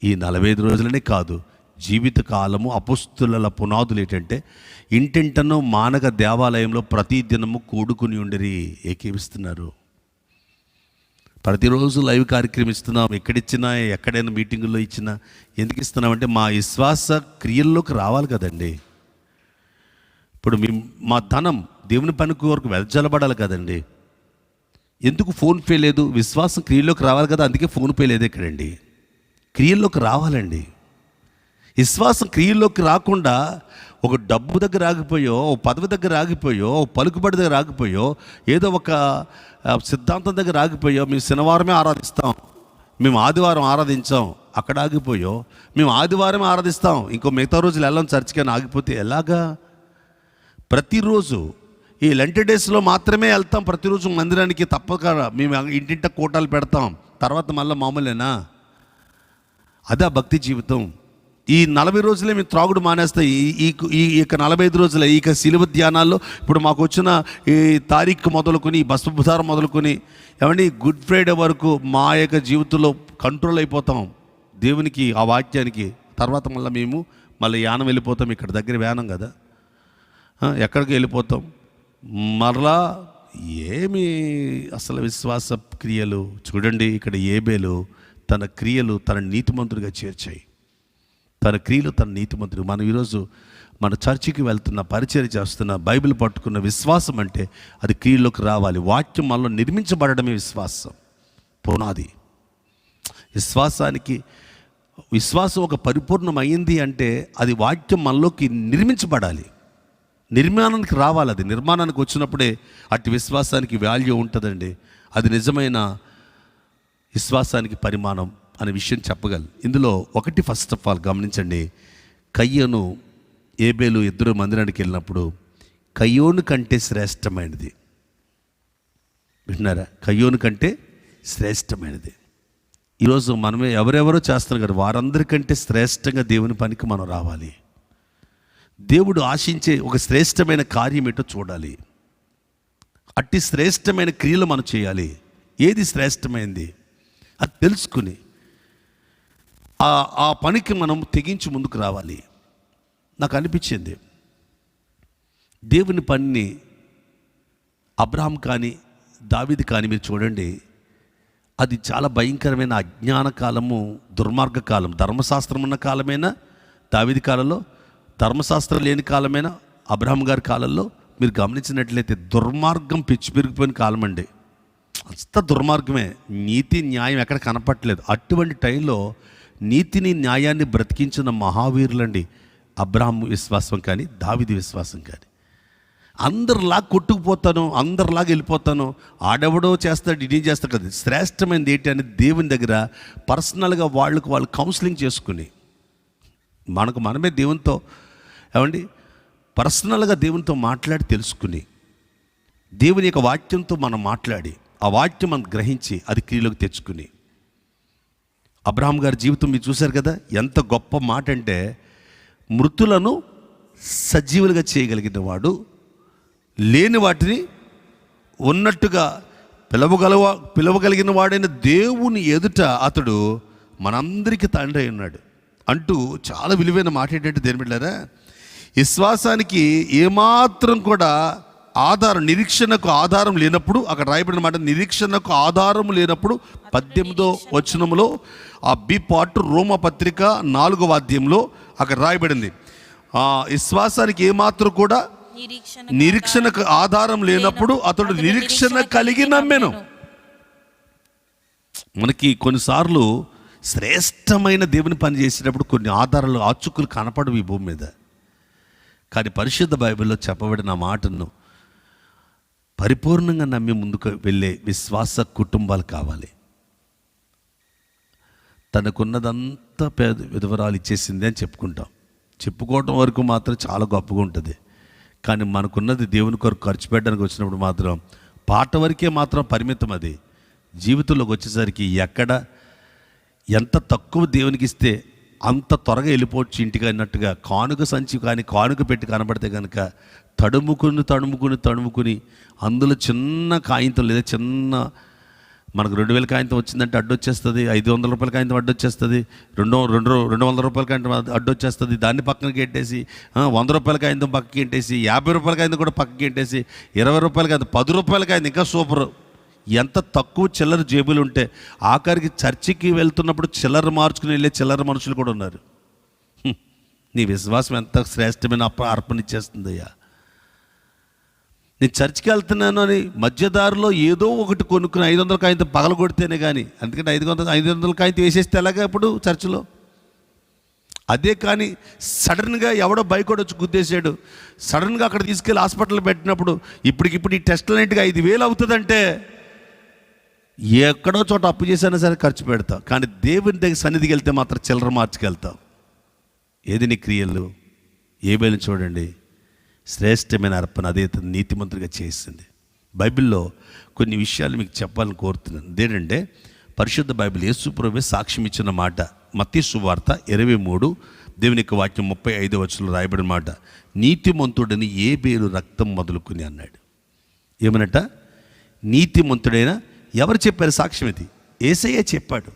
ఈ 45 రోజులనే కాదు, జీవితకాలము. అపొస్తలుల పునాదులు ఏంటంటే, ఇంటింటనో మానక దేవాలయంలో ప్రతి దినము కూడుకుని ఉండిరి. ఏకీవిస్తున్నారు. ప్రతిరోజు లైవ్ కార్యక్రమం ఇస్తున్నాం, ఎక్కడిచ్చినా ఎక్కడైనా మీటింగుల్లో ఇచ్చినా. ఎందుకు ఇస్తున్నామంటే మా విశ్వాస క్రియల్లోకి రావాలి కదండి. ఇప్పుడు మా ధనం దేవుని పనికి వరకు వెదజల్లబడాలి కదండి. ఎందుకు ఫోన్పే లేదు? విశ్వాసం క్రియల్లోకి రావాలి కదా, అందుకే ఫోన్పే లేదు ఇక్కడండి. క్రియల్లోకి రావాలండి. విశ్వాసం క్రియల్లోకి రాకుండా ఒక డబ్బు దగ్గర ఆగిపోయో, ఓ పదవి దగ్గర ఆగిపోయో, ఓ పలుకుబడి దగ్గర ఆగిపోయో, ఏదో ఒక సిద్ధాంతం దగ్గర ఆగిపోయో, మేము శనివారమే ఆరాధిస్తాం, మేము ఆదివారం ఆరాధించాం, అక్కడ ఆగిపోయో, మేము ఆదివారమే ఆరాధిస్తాం, ఇంకో మిగతా రోజులు వెళ్ళాం చర్చికి అని ఆగిపోతే ఎలాగా? ప్రతిరోజు ఈ లెంట్ డేస్లో మాత్రమే వెళ్తాం, ప్రతిరోజు మందిరానికి తప్పక మేము ఇంటింట కూటాలు పెడతాం, తర్వాత మళ్ళీ మామూలేనా? అదే భక్తి జీవితం. ఈ 40 రోజులే మేము త్రాగుడు మానేస్తాయి. ఈ 45 రోజులే ఇక శిలువ ధ్యానాల్లో ఇప్పుడు మాకు వచ్చిన ఈ తారీఖు మొదలుకొని, బస్సుధారం మొదలుకొని, ఏమండి గుడ్ ఫ్రైడే వరకు మా యొక్క జీవితంలో కంట్రోల్ అయిపోతాం దేవునికి, ఆ వాక్యానికి. తర్వాత మళ్ళీ యానం వెళ్ళిపోతాం. ఇక్కడ దగ్గర వ్యానం కదా, ఎక్కడికి వెళ్ళిపోతాం మరలా. ఏమి అసలు విశ్వాస క్రియలు చూడండి. ఇక్కడ ఏబేలు తన క్రియలు తన నీతిమంతుడిగా చేర్చాయి. తన క్రియలు తన నీతిమంతుడు. మనం ఈరోజు మన చర్చికి వెళ్తున్న, పరిచర్య చేస్తున్న, బైబిల్ పట్టుకున్న విశ్వాసం అంటే అది క్రియలోకి రావాలి. వాక్యం మనలో నిర్మించబడడమే విశ్వాసం పునాది. విశ్వాసం ఒక పరిపూర్ణమైంది అంటే అది వాక్యం మనలోకి నిర్మించబడాలి, నిర్మాణానికి రావాలి. అది నిర్మాణానికి వచ్చినప్పుడే అట్టి విశ్వాసానికి వాల్యూ ఉంటుందండి. అది నిజమైన విశ్వాసానికి పరిమాణం అనే విషయం చెప్పగలరు. ఇందులో ఒకటి ఫస్ట్ ఆఫ్ ఆల్ గమనించండి. కయ్యోను ఏబేలు ఇద్దరు మందిరానికి వెళ్ళినప్పుడు కయ్యోను కంటే శ్రేష్టమైనది. వింటున్నారా? కయ్యోను కంటే శ్రేష్టమైనది. ఈరోజు మనమే ఎవరెవరో చేస్తున్నారు కదా, వారందరికంటే శ్రేష్టంగా దేవుని పనికి మనం రావాలి. దేవుడు ఆశించే ఒక శ్రేష్టమైన కార్యం ఏంటో చూడాలి. అట్టి శ్రేష్టమైన క్రియలు మనం చేయాలి. ఏది శ్రేష్టమైంది అది తెలుసుకుని ఆ పనికి మనం తెగించి ముందుకు రావాలి. నాకు అనిపించింది దేవుని పనిని అబ్రహాం కానీ దావీదు కానీ మీరు చూడండి, అది చాలా భయంకరమైన అజ్ఞాన కాలము, దుర్మార్గ కాలం. ధర్మశాస్త్రం ఉన్న కాలమైనా దావీదు కాలంలో, ధర్మశాస్త్రం లేని కాలమైనా అబ్రహాం గారి కాలంలో మీరు గమనించినట్లయితే దుర్మార్గం పెరిగిపోయిన కాలం అండి. అంత దుర్మార్గమే, నీతి న్యాయం ఎక్కడ కనపట్లేదు. అటువంటి టైంలో నీతిని న్యాయాన్ని బ్రతికించిన మహావీరులండి అబ్రహాం విశ్వాసం కానీ దావీదు విశ్వాసం కానీ. అందరిలాగా కొట్టుకుపోతాను, అందరిలాగా వెళ్ళిపోతాను, ఆడెవడో చేస్తాడు, ఇదేం చేస్తాడు కదా. శ్రేష్టమైనది ఏంటి అని దేవుని దగ్గర పర్సనల్గా వాళ్ళు కౌన్సిలింగ్ చేసుకుని, మనమే దేవునితో ఏమండి పర్సనల్గా దేవునితో మాట్లాడి తెలుసుకుని, దేవుని యొక్క వాక్యంతో మనం మాట్లాడి, ఆ వాక్యం మనం గ్రహించి అది క్రియలోకి తెచ్చుకుని. అబ్రహాం గారి జీవితం మీరు చూశారు కదా, ఎంత గొప్ప మాట అంటే మృతులను సజీవులుగా చేయగలిగిన వాడు, లేని వాటిని ఉన్నట్టుగా పిలవగలిగిన వాడైన దేవుని ఎదుట అతడు మనందరికీ తండ్రి అయి ఉన్నాడు అంటూ చాలా విలువైన మాట ఏంటంటే దేని బిడ్డలారా, విశ్వాసానికి ఏమాత్రం కూడా నిరీక్షణకు ఆధారం లేనప్పుడు, అక్కడ రాయబడిన మాట నిరీక్షణకు ఆధారం లేనప్పుడు 18వ వచనంలో ఆ బి పార్ట్ రోమా పత్రిక 4వ అధ్యాయంలో అక్కడ రాయబడింది. విశ్వాసానికి ఏమాత్రం కూడా నిరీక్షణకు ఆధారం లేనప్పుడు అతడు నిరీక్షణ కలిగి నమ్మెను. మనకి కొన్నిసార్లు శ్రేష్టమైన దేవుని పని చేసేటప్పుడు కొన్ని ఆధారాలు, ఆచుకులు కనపడవు ఈ భూమి మీద. కానీ పరిశుద్ధ బైబిల్లో చెప్పబడిన మాటను పరిపూర్ణంగా నమ్మి ముందుకు వెళ్ళే విశ్వాస కుటుంబాలు కావాలి. తనకున్నదంతా విధవరాలు ఇచ్చేసింది అని చెప్పుకోవటం వరకు మాత్రం చాలా గొప్పగా ఉంటుంది. కానీ మనకున్నది దేవుని కొరకు ఖర్చు పెట్టడానికి వచ్చినప్పుడు మాత్రం పాట వరకే మాత్రం పరిమితం. అది జీవితంలోకి వచ్చేసరికి ఎంత తక్కువ దేవునికి ఇస్తే అంత త్వరగా వెళ్ళిపోవచ్చు ఇంటికి అన్నట్టుగా. కానుక సంచి కానీ కానుక పెట్టి కనబడితే కనుక తడుముకుని అందులో చిన్న కాగితం లేదా చిన్న మనకు 2000 కాగితం వచ్చిందంటే అడ్డొచ్చేస్తుంది, 500 రూపాయల కాగితం అడ్డొచ్చేస్తుంది, 200 రూపాయల కాగితం అడ్డొచ్చేస్తుంది. దాన్ని పక్కనకి పెట్టేసి 100 రూపాయల కాగితం పక్కకి పెట్టేసి 50 రూపాయల కాగితం కూడా పక్కకి పెట్టేసి 20 రూపాయల కాగితం 10 రూపాయల కాగితం ఇంకా సూపర్. ఎంత తక్కువ చిల్లర జేబులు ఉంటే ఆఖరికి చర్చికి వెళ్తున్నప్పుడు చిల్లర మార్చుకుని వెళ్ళే చిల్లర మనుషులు కూడా ఉన్నారు. నీ విశ్వాసం ఎంత శ్రేష్టమైన అర్పణ ఇచ్చేస్తుందయ్యా. నేను చర్చికి వెళ్తున్నాను అని మధ్యదారిలో ఏదో ఒకటి కొనుక్కుని 500 కాగితం పగలగొడితేనే కానీ, అందుకంటే 500 కాగితం వేసేస్తే ఎలాగా ఇప్పుడు చర్చిలో. అదే కానీ సడన్గా ఎవడో బైక్ కూడా వచ్చి గుద్దేశాడు, సడన్గా అక్కడ తీసుకెళ్ళి హాస్పిటల్ పెట్టినప్పుడు ఇప్పటికిప్పుడు ఈ టెస్టులన్నింటికి 5,000 అవుతుందంటే ఎక్కడో చోట అప్పు చేసినా సరే ఖర్చు పెడతావు. కానీ దేవుని దగ్గర సన్నిధికి వెళ్తే మాత్రం చిల్లర మార్చుకెళ్తావు. ఏది నీ క్రియలు? ఏబేలుని చూడండి, శ్రేష్టమైన అర్పణ అదే నీతిమంతుడిగా చేసింది. బైబిల్లో కొన్ని విషయాలు మీకు చెప్పాలని కోరుతున్నాను. అదేంటంటే పరిశుద్ధ బైబిల్ యేసు ప్రభువే సాక్ష్యం ఇచ్చిన మాట. మత్తయి సువార్త 23 దేవుని యొక్క వాక్యం 35 వచనంలో రాయబడిన మాట, నీతిమంతుడని ఏబేలు రక్తం మొదలుకుని అన్నాడు. ఏమనట? నీతిమంతుడైన ఎవరు చెప్పారు సాక్ష్యం? ఇది యేసయ్య చెప్పాడు.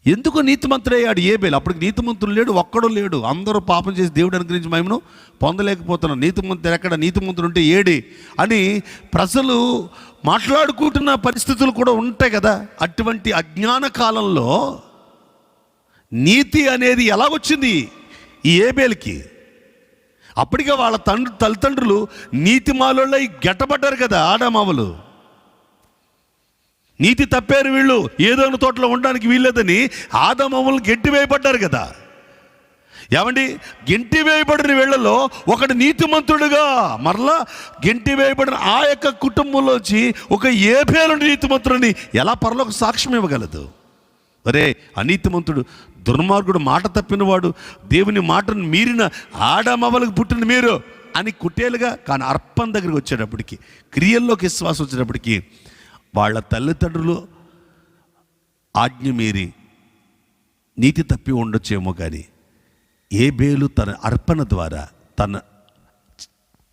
ఎందుకు నీతిమంతుడయ్యాడు ఏబేలు? అప్పటికి నీతిమంతుడు లేడు, ఒక్కడు లేడు. అందరూ పాపం చేసి దేవుడు అనుగ్రహించి మహిమను పొందలేకపోతున్నాం. నీతిమంతుడు ఎక్కడ? నీతిమంతుడు ఉంటే ఏడి అని ప్రజలు మాట్లాడుకుంటున్న పరిస్థితులు కూడా ఉంటాయి కదా. అటువంటి అజ్ఞాన కాలంలో నీతి అనేది ఎలా వచ్చింది ఈ ఏబేలుకి? అప్పటికే వాళ్ళ తల్లిదండ్రులు నీతిమాలలో గెట్టబడ్డారు కదా. ఆడామావలు నీతి తప్పారు, వీళ్ళు ఏదో తోటలో ఉండడానికి వీల్లేదని ఆదామవ్వలు గెంటి వేయబడ్డారు కదా. ఏమండి, గెంటి వేయబడిన వీళ్ళలో ఒకటి నీతిమంతుడుగా మరలా గెంటి వేయబడిన ఆ యొక్క కుటుంబంలోంచి ఒక ఏబేలు నీతిమంతుడిని ఎలా పరలోక సాక్ష్యం ఇవ్వగలదు? అరే, అనీతిమంతుడు, దుర్మార్గుడు, మాట తప్పినవాడు, దేవుని మాటను మీరిన ఆడామవ్వలకు పుట్టిన మీరు అని కుట్టేలుగా. కానీ అర్పణ దగ్గరికి వచ్చేటప్పటికి, క్రియల్లోకి విశ్వాసం వచ్చేటప్పటికి వాళ్ళ తల్లిదండ్రులు ఆజ్ఞ మీరి నీతి తప్పి ఉండొచ్చేమో, కానీ ఏబేలు తన అర్పణ ద్వారా తన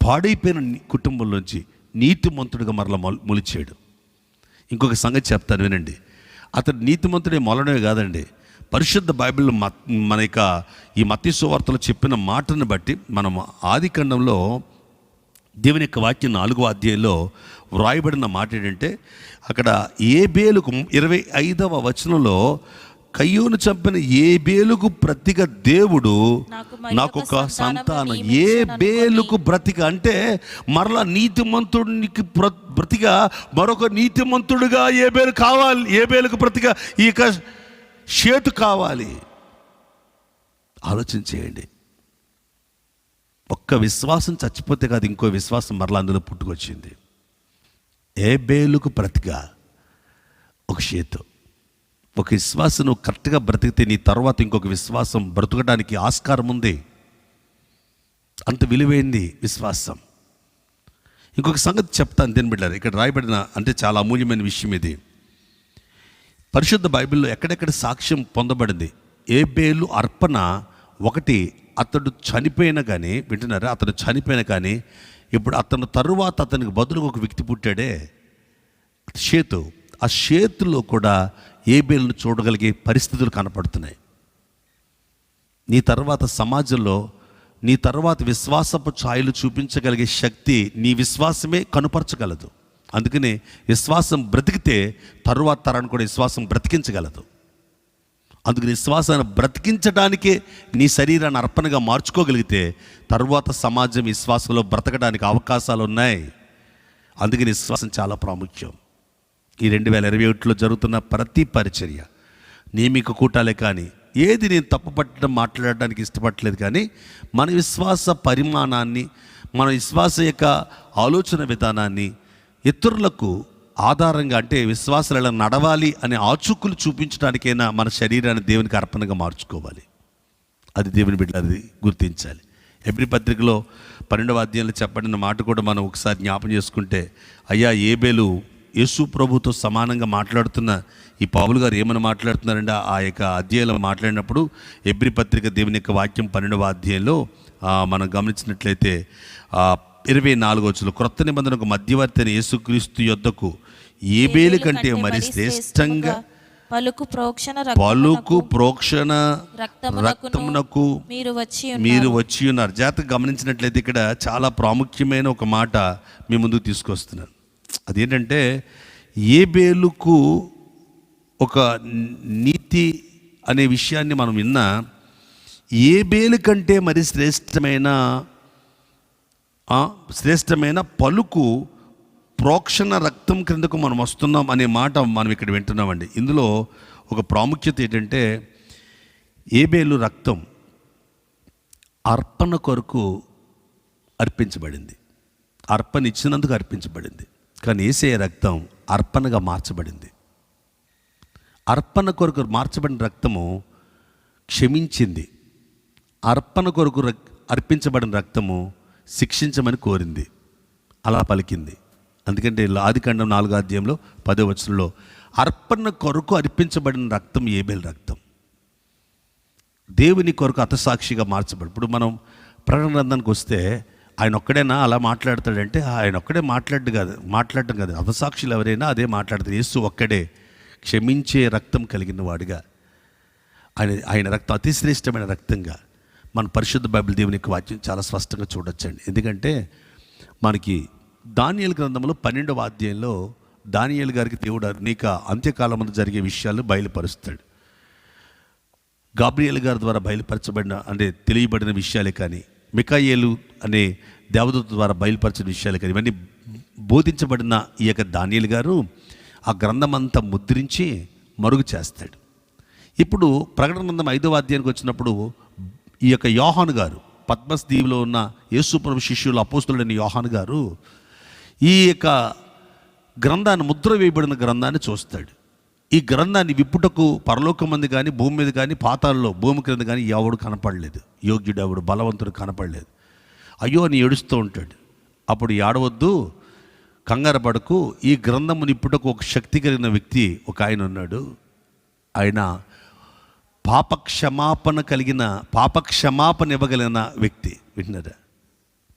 పాడైపోయిన కుటుంబంలోంచి నీతిమంతుడిగా మరలా మొలిచాడు. ఇంకొక సంగతి చెప్తాను వినండి. అతడు నీతిమంతుడే మొలనే కాదండి. పరిశుద్ధ బైబిల్లో మన యొక్క ఈ మత్తయి సువార్తలో చెప్పిన మాటను బట్టి మనం ఆదికాండంలో దేవుని యొక్క వాక్యం 4వ అధ్యాయంలో వ్రాయబడిన మాట ఏంటంటే, అక్కడ ఏబేలుకు 25వ వచనంలో కయ్యూను చంపిన ఏబేలుకు ప్రతిగా దేవుడు నాకు ఒక సంతానం. ఏబేలుకు బ్రతిక అంటే మరలా నీతిమంతుడికి బ్రతిగా మరొక నీతిమంతుడిగా ఏబేలు కావాలి. ఏబేలుకు బ్రతిగా ఈ యొక్క షేతు కావాలి. ఆలోచన చేయండి. ఒక్క విశ్వాసం చచ్చిపోతే కాదు, ఇంకో విశ్వాసం మరలా అందులో పుట్టుకొచ్చింది. ఏబేలుకు బ్రతిగా ఒక షేతు. ఒక విశ్వాసం నువ్వు కరెక్ట్గా బ్రతికితే నీ తర్వాత ఇంకొక విశ్వాసం బ్రతకడానికి ఆస్కారం ఉంది. అంత విలువైంది విశ్వాసం. ఇంకొక సంగతి చెప్తాను దేని బిడ్డారు, ఇక్కడ రాయబడిన అంటే చాలా అమూల్యమైన విషయం ఇది. పరిశుద్ధ బైబిల్లో ఎక్కడెక్కడ సాక్ష్యం పొందబడింది. ఏబేలు అర్పణ ఒకటి, అతడు చనిపోయినా కానీ, వింటున్నారా, అతడు చనిపోయినా కానీ ఇప్పుడు అతను తరువాత అతనికి బదులుగా ఒక వ్యక్తి పుట్టాడే షేతు. ఆ షేతులో కూడా ఏబేలును చూడగలిగే పరిస్థితులు కనపడుతున్నాయి. నీ తర్వాత సమాజంలో నీ తర్వాత విశ్వాసపు ఛాయలు చూపించగలిగే శక్తి నీ విశ్వాసమే కనుపరచగలదు. అందుకని విశ్వాసం బ్రతికితే తరువాత తరాన్ని కూడా విశ్వాసం బ్రతికించగలదు. అందుకని విశ్వాసాన్ని బ్రతికించడానికే నీ శరీరాన్ని అర్పణగా మార్చుకోగలిగితే తరువాత సమాజం విశ్వాసంలో బ్రతకడానికి అవకాశాలు ఉన్నాయి. అందుకని విశ్వాసం చాలా ప్రాముఖ్యం. ఈ 2021లో జరుగుతున్న ప్రతి పరిచర్య, నియమిక కూటాలే కానీ ఏది నేను తప్పుపట్టడం మాట్లాడడానికి ఇష్టపడలేదు, కానీ మన విశ్వాస పరిమాణాన్ని, మన విశ్వాస యొక్క ఆలోచన విధానాన్ని ఇతరులకు ఆధారంగా, అంటే విశ్వాసాలు ఎలా నడవాలి అనే ఆచూకులు చూపించడానికైనా మన శరీరాన్ని దేవునికి అర్పణగా మార్చుకోవాలి. అది దేవుని బిడ్డది గుర్తించాలి. హెబ్రీ పత్రికలో 12వ అధ్యాయంలో చెప్పబడిన మాట కూడా మనం ఒకసారి జ్ఞాపం చేసుకుంటే, అయ్యా ఏబేలు యేసు ప్రభుతో సమానంగా మాట్లాడుతున్న ఈ పౌలు గారు ఏమని మాట్లాడుతున్నారంటే, ఆ యొక్క అధ్యాయంలో మాట్లాడినప్పుడు హెబ్రీ పత్రిక దేవుని యొక్క వాక్యం 12వ అధ్యాయంలో మనం గమనించినట్లయితే 24వ వచనంలో, క్రొత్త నిబంధనకు మధ్యవర్తి అయిన యేసుక్రీస్తు యొద్దకు ఏబేలు కంటే మరి శ్రేష్టంగా పలుకు ప్రోక్షణ రక్తమునకు మీరు వచ్చి ఉన్నారు. జాగ్రత్తగా గమనించినట్లయితే ఇక్కడ చాలా ప్రాముఖ్యమైన ఒక మాట మీ ముందుకు తీసుకొస్తున్నాను. అదేంటంటే ఏబేలుకు ఒక నీతి అనే విషయాన్ని మనం విన్నా, ఏబేలు కంటే మరి శ్రేష్టమైన పలుకు ప్రోక్షణ రక్తం క్రిందకు మనం వస్తున్నాం అనే మాట మనం ఇక్కడ వింటున్నామండి. ఇందులో ఒక ప్రాముఖ్యత ఏంటంటే, ఏబేలు రక్తం అర్పణ కొరకు అర్పించబడింది, అర్పణ ఇచ్చినందుకు అర్పించబడింది. కానీ యేసయ్య రక్తం అర్పణగా మార్చబడింది. అర్పణ కొరకు మార్చబడిన రక్తము క్షమించింది, అర్పణ కొరకు అర్పించబడిన రక్తము శిక్షించమని కోరింది, అలా పలికింది. అందుకంటే ఆదికాండం 4వ అధ్యాయంలో 10వ వచనంలో అర్పణ కొరకు అర్పించబడిన రక్తం ఏబేలు రక్తం, దేవుని కొరకు హతసాక్షిగా మార్చబడి. ఇప్పుడు మనం ప్రకటన గ్రంథానికి వస్తే ఆయన ఒక్కడేనా అలా మాట్లాడతాడంటే, ఆయన ఒక్కడే మాట్లాడటం కాదు, హతసాక్షులు ఎవరైనా అదే మాట్లాడతారు. యేసు ఒక్కడే క్షమించే రక్తం కలిగిన వాడిగా, ఆయన రక్తం అతి శ్రేష్టమైన రక్తంగా మన పరిశుద్ధ బైబిల్ దేవుని యొక్క వాక్యం చాలా స్పష్టంగా చూడొచ్చండి. ఎందుకంటే మనకి దానియేలు గ్రంథంలో 12వ అధ్యాయంలో దానియేలు గారికి దేవుడు అనేక అంత్యకాలంలో జరిగే విషయాలు బయలుపరుస్తాడు. గాబ్రియేలు గారి ద్వారా బయలుపరచబడిన తెలియబడిన విషయాలే కానీ, మికాయేలు అనే దేవదూత ద్వారా బయలుపరిచిన విషయాలే కానీ, ఇవన్నీ బోధించబడిన ఈ యొక్క దానియేలు గారు ఆ గ్రంథం అంతా ముద్రించి మరుగు చేస్తాడు. ఇప్పుడు ప్రకటన గ్రంథం 5వ అధ్యాయానికి వచ్చినప్పుడు ఈ యొక్క యోహాను గారు, పద్మస్ దీవిలో ఉన్న యేసు ప్రభు శిష్యులు అపోస్తులైన యోహాను గారు ఈ యొక్క గ్రంథాన్ని, ముద్ర వేయబడిన గ్రంథాన్ని చూస్తాడు. ఈ గ్రంథాన్ని విప్పుటకు పరలోకం మంది కానీ, భూమి మీద కానీ, పాతాల్లో భూమి క్రింద కానీ ఎవడు కనపడలేదు, యోగ్యుడు ఎవడు బలవంతుడు కనపడలేదు. అయ్యో అని ఏడుస్తూ ఉంటాడు. అప్పుడు ఏడవద్దు, కంగారు పడకు, ఈ గ్రంథము నిప్పుటకు ఒక శక్తి కలిగిన వ్యక్తి ఒక ఆయన ఉన్నాడు. ఆయన పాపక్షమాపణ ఇవ్వగలిగిన వ్యక్తి. విన్నారా?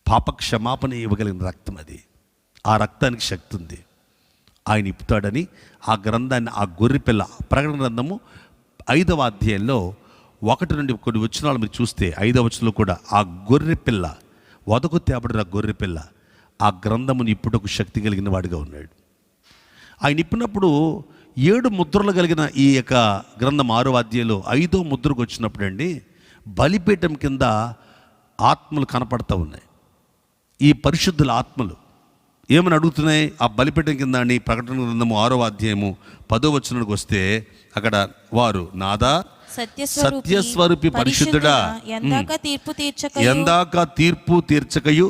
పాపక్షమాపణ ఇవ్వగలిగిన రక్తం అది, ఆ రక్తానికి శక్తి ఉంది, ఆయన ఇప్పుతాడని ఆ గ్రంథాన్ని, ఆ గొర్రెపిల్ల, ప్రకటన గ్రంథము 5వ అధ్యాయంలో 1 నుండి కొన్ని వచనాలు మీరు చూస్తే 5వ వచనంలో కూడా ఆ గొర్రెపిల్ల, వదకు తేబడిన గొర్రెపిల్ల ఆ గ్రంథముని ఇప్పుటకు శక్తి కలిగిన వాడిగా ఉన్నాడు. ఆయన ఇప్పినప్పుడు 7 ముద్రలు కలిగిన ఈ యొక్క గ్రంథం 6వ అధ్యాయంలో 5వ ముద్రకు వచ్చినప్పుడు అండి, బలిపీఠం కింద ఆత్మలు కనపడతా ఉన్నాయి. ఈ పరిశుద్ధుల ఆత్మలు ఏమని అడుగుతున్నాయి ఆ బలిపీఠం కింద అని ప్రకటన గ్రంథము 6వ అధ్యాయము 10వ వచనానికి వస్తే అక్కడ వారు, నాదా సత్యస్వరూపి పరిశుద్ధుడా, ఎందాక తీర్పు తీర్చకయు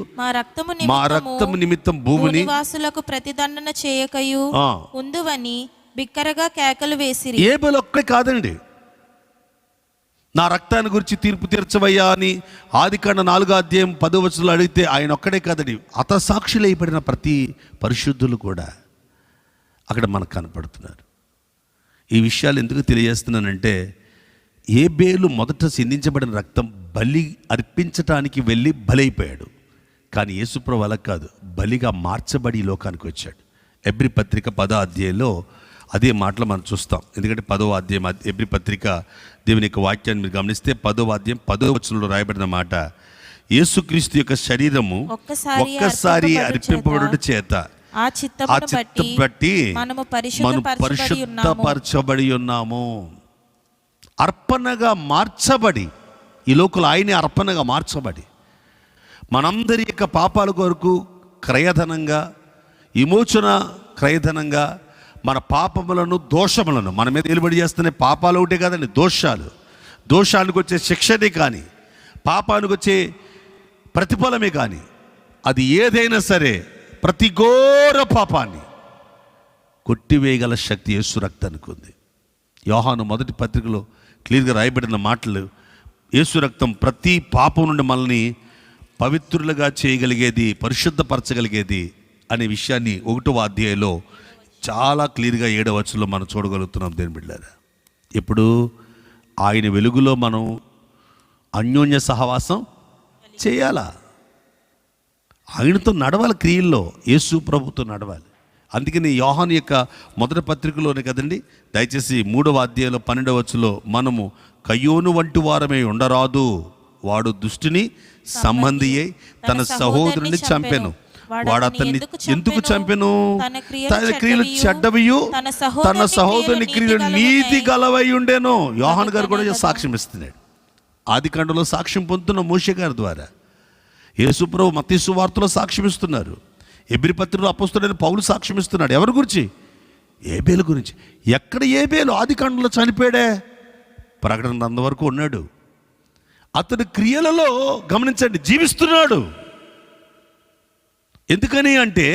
మా రక్తము నిమిత్తం భూమిని వాసులకు ప్రతిదండన చేయకయు ఉందువని బిక్కరగా కేకలు వేసిరి. ఏబేలు ఒక్కడే కాదండి, నా రక్తాన్ని గురించి తీర్పు తీర్చవయ్యా అని ఆదికాండం 4వ అధ్యాయం 10వ వచనంలో అడిగితే ఆయన ఒక్కడే కాదండి, హతసాక్షులు అయిపడిన ప్రతి పరిశుద్ధులు కూడా అక్కడ మనకు కనపడుతున్నారు. ఈ విషయాలు ఎందుకు తెలియజేస్తున్నానంటే, ఏబేలు మొదట సిందించబడిన రక్తం బలి అర్పించటానికి వెళ్ళి బలైపోయాడు. కానీ యేసుప్రభు అలా కాదు, బలిగా మార్చబడి ఈ లోకానికి వచ్చాడు. ఎబ్రీ పత్రిక 10వ అధ్యాయంలో అదే మాటలు మనం చూస్తాం. ఎందుకంటే 10వ అధ్యాయం ఎబ్రీ పత్రిక దేవుని యొక్క వాక్యాన్ని మీరు గమనిస్తే 10వ అధ్యాయం 10వ వచనంలో రాయబడిన మాట, యేసుక్రీస్తు యొక్క శరీరము ఒక్కసారి అర్పింపబడుట చేత ఆ చిత్తమును బట్టి మనము పరిశుద్ధపరచబడి ఉన్నాము. అర్పణగా మార్చబడి, ఈ లోకల్ ఆయనే అర్పణగా మార్చబడి మనందరి యొక్క పాపాల కొరకు క్రయధనంగా, విమోచన క్రయధనంగా మన పాపములను, దోషములను మన మీద వెలుబడి చేస్తున్న పాపాలు ఒకటే కాదండి, దోషానికి వచ్చే శిక్షనే కానీ, పాపానికి వచ్చే ప్రతిఫలమే కానీ, అది ఏదైనా సరే ప్రతి ఘోర పాపాన్ని కొట్టివేయగల శక్తి యేసు రక్తానికి ఉంది. యోహాను మొదటి పత్రికలో క్లియర్గా రాయబడిన మాటలు, యేసు రక్తం ప్రతి పాపం నుండి మనల్ని పవిత్రులుగా చేయగలిగేది, పరిశుద్ధపరచగలిగేది అనే విషయాన్ని 1వ అధ్యాయంలో చాలా క్లియర్గా 7వ వచనంలో మనం చూడగలుగుతున్నాం. దేని బిడ్డలారా, ఇప్పుడు ఆయన వెలుగులో మనం అన్యోన్య సహవాసం చేయాలా, ఆయనతో నడవాలి, క్రియల్లో యేసు ప్రభుతో నడవాలి. అందుకని యోహాను యొక్క మొదటి పత్రికలోనే కదండి, దయచేసి 3వ అధ్యాయంలో 12వ వచనంలో, మనము కయ్యోను వంటి వారమే ఉండరాదు, వాడు దుష్టుని సంబంధి అయి తన సహోదరుని చంపెను, వాడు అతన్ని ఎందుకు చంపెను? తన క్రియలు చెడ్డవియు తన సహోదరుని క్రియలు నీతి గలవై ఉండేను. యోహాను గారు కూడా సాక్ష్యం ఇస్తున్నాడు. ఆదికాండలో సాక్ష్యం పొందుతున్న మోషే గారి ద్వారా, యేసుప్రభు మత్తయి సువార్తలో సాక్ష్యం ఇస్తున్నారు, హెబ్రీ పత్రికలో అపోస్తలుడైన పౌలు సాక్ష్యం ఇస్తున్నాడు. ఎవరి గురించి? ఏబేలు గురించి. ఎక్కడ ఏబేలు? ఆదికాండంలో చనిపోయాడే, ప్రకటన అంతవరకు ఉన్నాడు. అతని క్రియలలో గమనించండి, జీవిస్తున్నాడు. ఎందుకని అంటే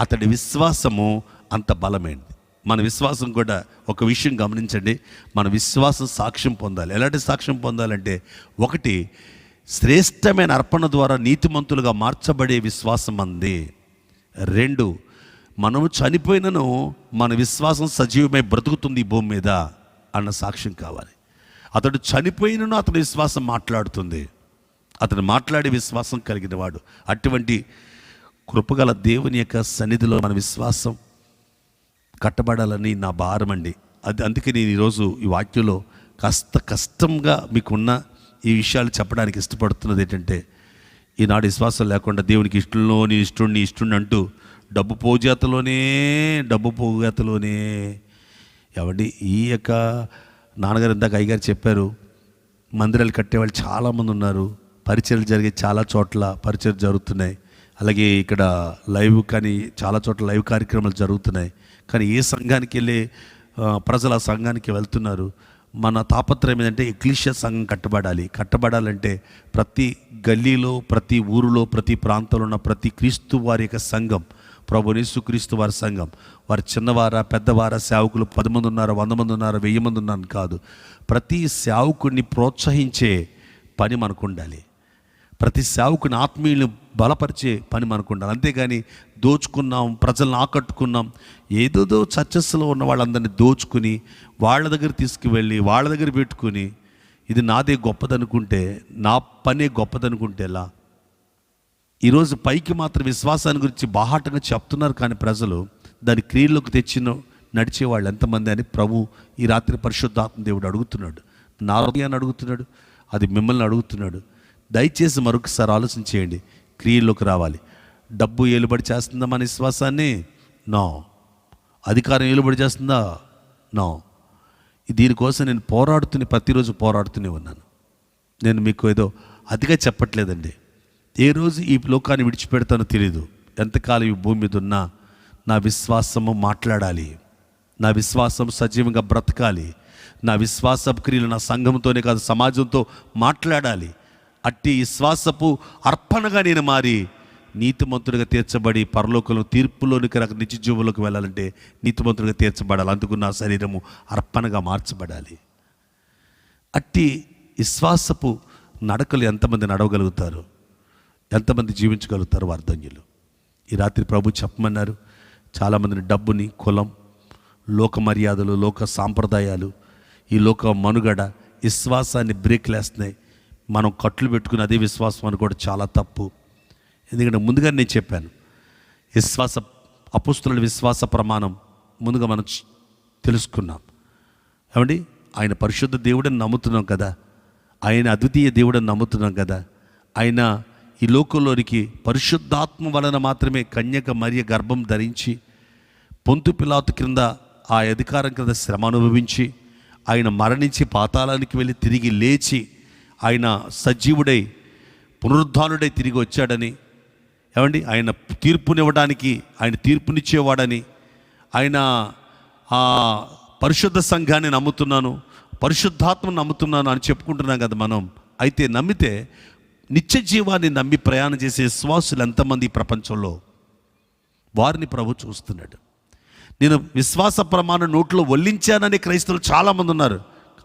అతడి విశ్వాసము అంత బలమైనది. మన విశ్వాసం కూడా ఒక విషయం గమనించండి, మన విశ్వాసం సాక్ష్యం పొందాలి. ఎలాంటి సాక్ష్యం పొందాలంటే, ఒకటి, శ్రేష్టమైన అర్పణ ద్వారా నీతిమంతులుగా మార్చబడే విశ్వాసం అంది. రెండు, మనము చనిపోయినను మన విశ్వాసం సజీవమై బ్రతుకుతుంది ఈ భూమి మీద అన్న సాక్ష్యం కావాలి. అతడు చనిపోయినను అతని విశ్వాసం మాట్లాడుతుంది. అతను మాట్లాడే విశ్వాసం కలిగిన వాడు. అటువంటి కృపగల దేవుని యొక్క సన్నిధిలో మన విశ్వాసం కట్టబడాలని నా భారం అండి. అందుకే నేను ఈరోజు ఈ వాక్యంలో కాస్త కష్టంగా మీకున్న ఈ విషయాలు చెప్పడానికి ఇష్టపడుతున్నది ఏంటంటే, ఈనాడు విశ్వాసం లేకుండా దేవునికి ఇష్టంలో నీ ఇష్టం అంటూ డబ్బు పోజాతలోనే ఏమండి, ఈ యొక్క నాన్నగారు ఇందాక అయ్యగారు చెప్పారు, మందిరాలు కట్టేవాళ్ళు చాలామంది ఉన్నారు, పరిచయలు జరిగే చాలా చోట్ల పరిచయలు జరుగుతున్నాయి. అలాగే ఇక్కడ లైవ్ కానీ చాలా చోట్ల లైవ్ కార్యక్రమాలు జరుగుతున్నాయి. కానీ ఏ సంఘానికి వెళ్ళే ప్రజలు ఆ సంఘానికి వెళ్తున్నారు. మన తాపత్రయం ఏంటంటే ఎక్లీషియా సంఘం కట్టబడాలంటే ప్రతి గల్లీలో, ప్రతి ఊరిలో, ప్రతి ప్రాంతంలో ఉన్న ప్రతి క్రీస్తు వారి యొక్క సంఘం, ప్రభు యేసుక్రీస్తు వారి సంఘం, వారి చిన్నవారా పెద్దవారా, సేవకులు 10 మంది ఉన్నారు, 100 మంది ఉన్నారు, 1000 మంది ఉన్నారు కాదు, ప్రతి సేవకుడిని ప్రోత్సహించే పని మనకు ఉండాలి. ప్రతి సేవకుని ఆత్మీయులను బలపరిచే పని మనకు ఉండాలి. అంతేగాని దోచుకున్నాం, ప్రజలను ఆకట్టుకున్నాం, ఏదోదో చర్చస్లో ఉన్న వాళ్ళందరినీ దోచుకుని వాళ్ళ దగ్గర తీసుకువెళ్ళి వాళ్ళ దగ్గర పెట్టుకుని ఇది నాదే గొప్పదనుకుంటే, నా పనే గొప్పదనుకుంటే ఎలా? ఈరోజు పైకి మాత్రం విశ్వాసాన్ని గురించి బాహాటంగా చెప్తున్నారు, కానీ ప్రజలు దాని క్రియల్లోకి తెచ్చిన నడిచేవాళ్ళు ఎంతమంది అని ప్రభు ఈ రాత్రి పరిశుద్ధాత్మ దేవుడు అడుగుతున్నాడు. నా హృదయాన్ని అడుగుతున్నాడు, అది మిమ్మల్ని అడుగుతున్నాడు. దయచేసి మరొకసారి ఆలోచన చేయండి. క్రియల్లోకి రావాలి. డబ్బు ఏలుబడి చేస్తుందా మన విశ్వాసాన్ని? నో. అధికారం ఏలుబడి చేస్తుందా? నో. దీనికోసం నేను ప్రతిరోజు పోరాడుతూనే ఉన్నాను. నేను మీకు ఏదో అతిగా చెప్పట్లేదండి. ఏ రోజు ఈ లోకాన్ని విడిచిపెడతానో తెలీదు. ఎంతకాలం ఈ భూమి మీద ఉన్నా నా విశ్వాసము మాట్లాడాలి, నా విశ్వాసం సజీవంగా బ్రతకాలి, నా విశ్వాసపు క్రియలు నా సంఘంతోనే కాదు సమాజంతో మాట్లాడాలి. అట్టి విశ్వాసపు అర్పణగా నేను మారి నీతిమంతుడిగా తీర్చబడి పరలోకంలో తీర్పులోనికి నిత్య జీవులోకి వెళ్ళాలంటే నీతిమంతుడిగా తీర్చబడాలి. అందుకు నా శరీరము అర్పణగా మార్చబడాలి. అట్టి విశ్వాసపు నడకలు ఎంతమంది నడవగలుగుతారు, ఎంతమంది జీవించగలుగుతారు? వర్ధన్యులు. ఈ రాత్రి ప్రభు చెప్పమన్నారు, చాలామందిని డబ్బుని, కులం, లోక మర్యాదలు, లోక సాంప్రదాయాలు, ఈ లోక మనుగడ విశ్వాసాన్ని బ్రేక్లేస్తున్నాయి. మనం కట్లు పెట్టుకుని అదే విశ్వాసం అనుకోవడం చాలా తప్పు. ఎందుకంటే ముందుగా నేను చెప్పాను, అపోస్తలుల విశ్వాస ప్రమాణం ముందుగా మనం తెలుసుకున్నాం. ఏమండి, ఆయన పరిశుద్ధ దేవుడని నమ్ముతున్నాం కదా, ఆయన అద్వితీయ దేవుడని నమ్ముతున్నాం కదా, ఆయన ఈ లోకంలోనికి పరిశుద్ధాత్మ వలన మాత్రమే కన్యక మరియ గర్భం ధరించి పొంతు పిలాతు క్రింద ఆ అధికారం క్రింద శ్రమ అనుభవించి ఆయన మరణించి పాతాళానికి వెళ్ళి తిరిగి లేచి ఆయన సజీవుడై పునరుద్ధానుడై తిరిగి వచ్చాడని, ఏమండి, ఆయన తీర్పునివ్వడానికి, ఆయన తీర్పునిచ్చేవాడని, ఆయన పరిశుద్ధ సంఘాన్ని నమ్ముతున్నాను, పరిశుద్ధాత్మను నమ్ముతున్నాను అని చెప్పుకుంటున్నాం కదా మనం. అయితే నమ్మితే నిత్య జీవాన్ని నమ్మి ప్రయాణం చేసే విశ్వాసులు ఎంతమంది ఈ ప్రపంచంలో, వారిని ప్రభు చూస్తున్నాడు. నేను విశ్వాస ప్రమాణం నోట్లో వల్లించానని క్రైస్తవులు చాలామంది ఉన్నారు.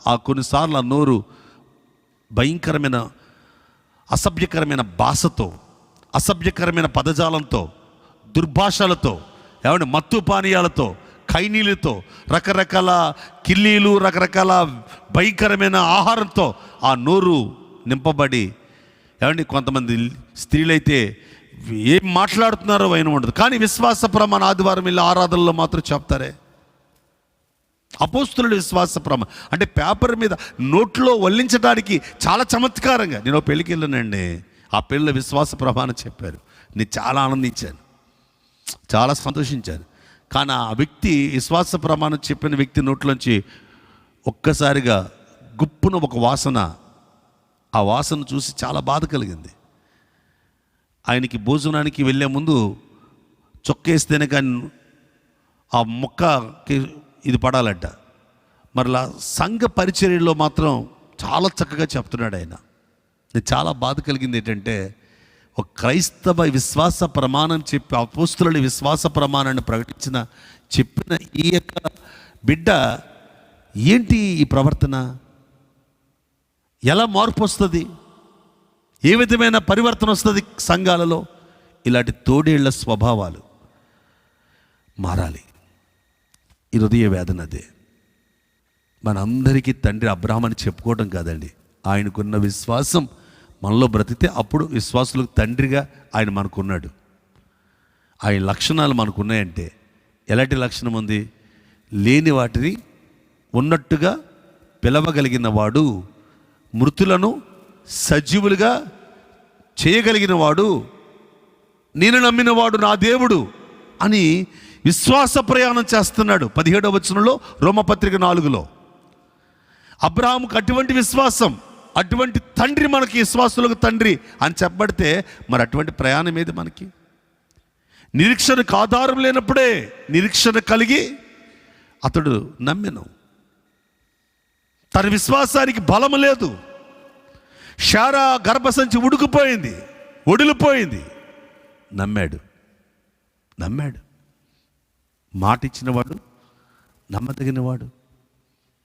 ఆ కొన్నిసార్లు ఆ నోరు భయంకరమైన అసభ్యకరమైన భాషతో, అసభ్యకరమైన పదజాలంతో, దుర్భాషలతో, ఏమంటే మత్తు పానీయాలతో, ఖైనీలతో, రకరకాల కిల్లీలు, రకరకాల భయంకరమైన ఆహారంతో ఆ నోరు నింపబడి, ఏమండి కొంతమంది స్త్రీలైతే ఏం మాట్లాడుతున్నారో అయిన ఉండదు. కానీ విశ్వాస ప్రమాణ ఆదివారం వెళ్ళి ఆరాధనలో మాత్రం చెప్తారే. అపోస్తలుల విశ్వాస ప్రమాణం అంటే పేపర్ మీద నోట్లో వల్లించడానికి చాలా చమత్కారంగా. నేను పెళ్ళికి వెళ్ళానండి, ఆ పెళ్ళిలో విశ్వాస ప్రమాణం చెప్పారు, నేను చాలా ఆనందించాను. చాలా సంతోషించారు. కానీ ఆ వ్యక్తి విశ్వాస ప్రమాణం చెప్పిన వ్యక్తి నోట్లోంచి ఒక్కసారిగా గుప్పున ఒక వాసన, ఆ వాసన చూసి చాలా బాధ కలిగింది. ఆయనకి భోజనానికి వెళ్ళే ముందు చొక్కేస్తేనే కానీ ఆ మొక్కకి ఇది పడాలట. మరలా సంఘ పరిచర్యలో మాత్రం చాలా చక్కగా చెప్తున్నాడు ఆయన. చాలా బాధ కలిగింది ఏంటంటే, ఒక క్రైస్తవ విశ్వాస ప్రమాణం చెప్పి అపోస్తుల విశ్వాస ప్రమాణాన్ని చెప్పిన ఈ యొక్క బిడ్డ ఏంటి ఈ ప్రవర్తన, ఎలా మార్పు వస్తుంది, ఏ విధమైన పరివర్తన వస్తుంది సంఘాలలో? ఇలాంటి తోడేళ్ల స్వభావాలు మారాలి. ఈ హృదయ వేదన అదే. మనందరికీ తండ్రి అబ్రహాం అని చెప్పుకోవడం కాదండి, ఆయనకున్న విశ్వాసం మనలో బ్రతికితే అప్పుడు విశ్వాసులకు తండ్రిగా ఆయన మనకున్నాడు. ఆయన లక్షణాలు మనకున్నాయంటే ఎలాంటి లక్షణం ఉంది? లేని వాటిని ఉన్నట్టుగా పిలవగలిగిన వాడు, మృతులను సజీవులుగా చేయగలిగిన వాడు, నేను నమ్మినవాడు నా దేవుడు అని విశ్వాస ప్రయాణం చేస్తున్నాడు. 17వ వచనంలో, రోమపత్రిక 4లో అబ్రహాముకు అటువంటి విశ్వాసం, అటువంటి తండ్రి మనకి విశ్వాసులకు తండ్రి అని చెప్పబడితే మరి అటువంటి ప్రయాణం ఏది మనకి? నిరీక్షణకు ఆధారం లేనప్పుడే నిరీక్షణ కలిగి అతడు నమ్మెను. తన విశ్వాసానికి బలము లేదు. శారా గర్భసంచి ఉడికిపోయింది, ఒడిలిపోయింది. నమ్మాడు. మాట ఇచ్చినవాడు నమ్మదగినవాడు.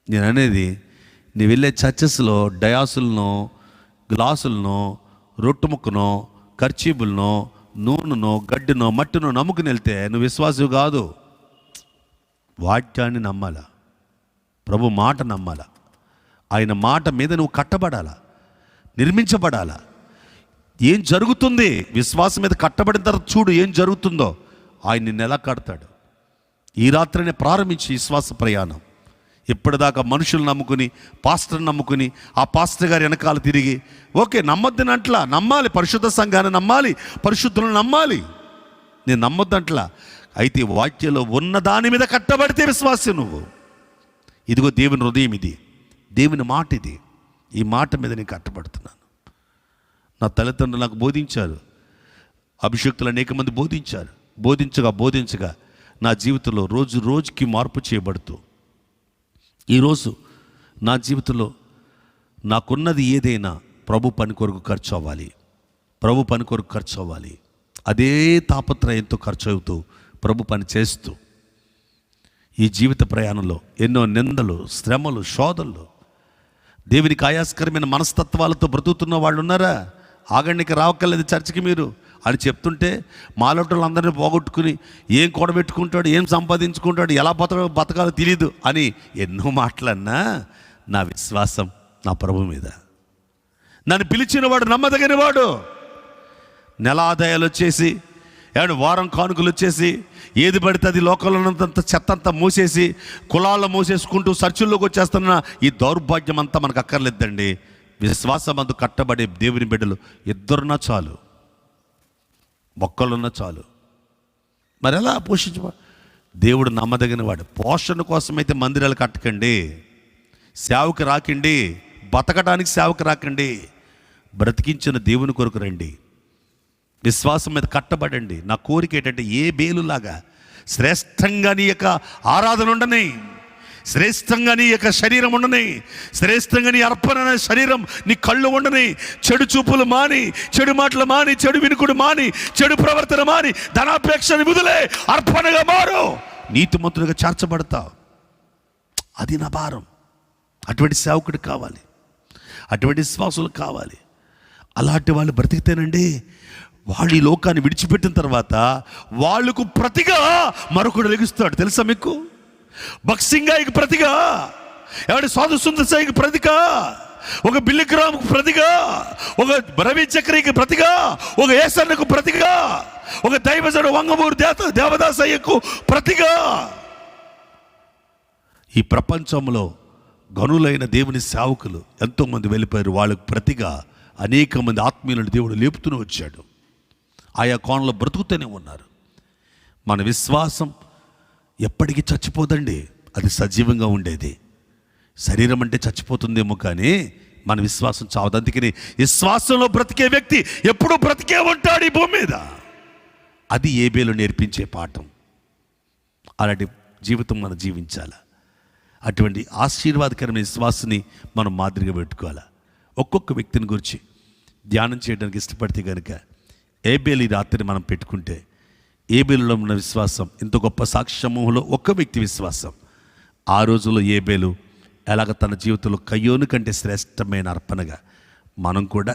నేను అనేది, నీ వెళ్ళే చర్చెస్లో డయాసులనో, గ్లాసులనో, రొట్టె ముక్కనో, కర్చీపులనో, నూనెనో, గడ్డినో, మట్టినో నమ్ముకుని వెళ్తే నువ్వు విశ్వాసు కాదు. వాక్యాన్ని నమ్మాలా, ప్రభు మాట నమ్మాలా, ఆయన మాట మీద నువ్వు కట్టబడాలా, నిర్మించబడాలా. ఏం జరుగుతుంది? విశ్వాసం మీద కట్టబడిన తర్వాత చూడు ఏం జరుగుతుందో. ఆయన నిన్ను ఎలా కడతాడు. ఈ రాత్రినే ప్రారంభించి విశ్వాస ప్రయాణం. ఇప్పటిదాకా మనుషులు నమ్ముకుని, పాస్టర్ని నమ్ముకుని, ఆ పాస్టర్ గారి వెనకాల తిరిగి, ఓకే నమ్మొద్దునట్లా, నమ్మాలి, పరిశుద్ధ సంఘాన్ని నమ్మాలి, పరిశుద్ధులను నమ్మాలి, నేను నమ్మొద్దంట్లా. అయితే వాక్యంలో ఉన్న దాని మీద కట్టబడితే విశ్వాసం నువ్వు. ఇదిగో దేవుని హృదయం, ఇది దేవుని మాట, ఇది ఈ మాట మీద నేను కట్టబడుతున్నాను. నా తల్లిదండ్రులు నాకు బోధించారు, అభిషక్తులు అనేక మంది బోధించారు. బోధించగా నా జీవితంలో రోజు రోజుకి మార్పు చేయబడుతూ ఈరోజు నా జీవితంలో నాకున్నది ఏదైనా ప్రభు పని కొరకు ఖర్చు అవ్వాలి. అదే తాపత్రయంతో ఖర్చు అవుతూ ప్రభు పని చేస్తూ ఈ జీవిత ప్రయాణంలో ఎన్నో నిందలు, శ్రమలు, శోధనలు, దేవునికి ఆయాస్కరమైన మనస్తత్వాలతో బ్రతుకుతున్న వాళ్ళు ఉన్నారా? ఆగండికి రావక్కర్లేదు చర్చికి మీరు అని చెప్తుంటే మాలోటోళ్ళు అందరినీ పోగొట్టుకుని ఏం కూడబెట్టుకుంటాడు, ఏం సంపాదించుకుంటాడు, ఎలా బతకాలో తెలియదు అని ఎన్నో మాటలన్నా నా విశ్వాసం నా ప్రభు మీద. నన్ను పిలిచినవాడు నమ్మదగినవాడు. నెల ఆదాయాలు వచ్చేసి, వారం కానుకలు వచ్చేసి, ఏది పడితే అది లోకంలో ఉన్నంత చెత్తంతా మూసేసి కులాల్లో మూసేసుకుంటూ చర్చిల్లోకి వచ్చేస్తున్న ఈ దౌర్భాగ్యం అంతా మనకు అక్కర్లేదండి. విశ్వాసం అందు కట్టబడే దేవుని బిడ్డలు ఇద్దరున్నా చాలు, మొక్కలున్నా చాలు. మరి ఎలా దేవుడు నమ్మదగిన వాడు. పోషణ కోసమైతే మందిరాలు కట్టకండి, సేవకు రాకండి, బతకడానికి సేవకు రాకండి. బ్రతికించిన దేవుని కొరకు రండి, విశ్వాసం మీద కట్టబడండి. నా కోరిక ఏంటంటే, ఏ బేలులాగా శ్రేష్టంగా నీ యొక్క ఆరాధన ఉండని, శ్రేష్టంగా నీ యొక్క శరీరం ఉండని, శ్రేష్టంగా నీ అర్పణ శరీరం, నీ కళ్ళు ఉండని, చెడు చూపులు మాని, చెడు మాటలు మాని, చెడు వినుకుడు మాని, చెడు ప్రవర్తన మాని, ధనాపేక్షను విధులే, అర్పణగా మారు, నీతిమంతులుగా చేర్చబడతావు. అది నా భారం. అటువంటి సేవకుడు కావాలి, అటువంటి విశ్వాసులు కావాలి. అలాంటి వాళ్ళు బ్రతికితేనండి వాళ్ళు ఈ లోకాన్ని విడిచిపెట్టిన తర్వాత వాళ్ళకు ప్రతిగా మరొకడు లెగుస్తాడు. తెలుసా మీకు? బక్సింగాయికి ప్రతిగా, ఎవడి సాధు సుందర సాయికి ప్రతిగా, ఒక బిల్లిగ్రామ్కు ప్రతిగా, ఒక రవి చక్రికి ప్రతిగా, ఒక ఏసన్నకు ప్రతిగా, ఒక దైవజడు వంగమూరు దేవదాసయ్యకు ప్రతిగా. ఈ ప్రపంచంలో గనులైన దేవుని సేవకులు ఎంతోమంది వెళ్ళిపోయారు. వాళ్ళకు ప్రతిగా అనేక మంది ఆత్మీయులను దేవుడు లేపుతూనే వచ్చాడు. ఆయా కోణంలో బ్రతుకుతూనే ఉన్నారు. మన విశ్వాసం ఎప్పటికీ చచ్చిపోదండి, అది సజీవంగా ఉండేది. శరీరం అంటే చచ్చిపోతుందేమో కానీ మన విశ్వాసం చావదు. అందుకని విశ్వాసంలో బ్రతికే వ్యక్తి ఎప్పుడూ బ్రతికే ఉంటాడు ఈ భూమి మీద. అది ఏబేలు నేర్పించే పాఠం. అలాంటి జీవితం మనం జీవించాలి. అటువంటి ఆశీర్వాదకరమైన విశ్వాసాన్ని మనం మాదిరిగా పెట్టుకోవాలి. ఒక్కొక్క వ్యక్తిని గురించి ధ్యానం చేయడానికి ఇష్టపడితే కనుక ఏబేలు ఈ రాత్రి మనం పెట్టుకుంటే, ఏబేలులో ఉన్న విశ్వాసం ఇంత గొప్ప సాక్ష్యమూహంలో ఒక్క వ్యక్తి విశ్వాసం. ఆ రోజుల్లో ఏబేలు ఎలాగ తన జీవితంలో కయ్యోను కంటే శ్రేష్టమైన అర్పణగా మనం కూడా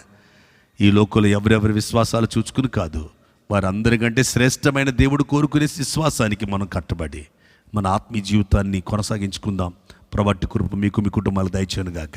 ఈ లోకంలో ఎవరెవరి విశ్వాసాలు చూచుకుని కాదు, వారందరికంటే శ్రేష్టమైన దేవుడు కోరుకునే విశ్వాసానికి మనం కట్టుబడి మన ఆత్మీయ జీవితాన్ని కొనసాగించుకుందాం. ప్రభువు కృప మీకు మీ కుటుంబాలకు దయచేయును గాక.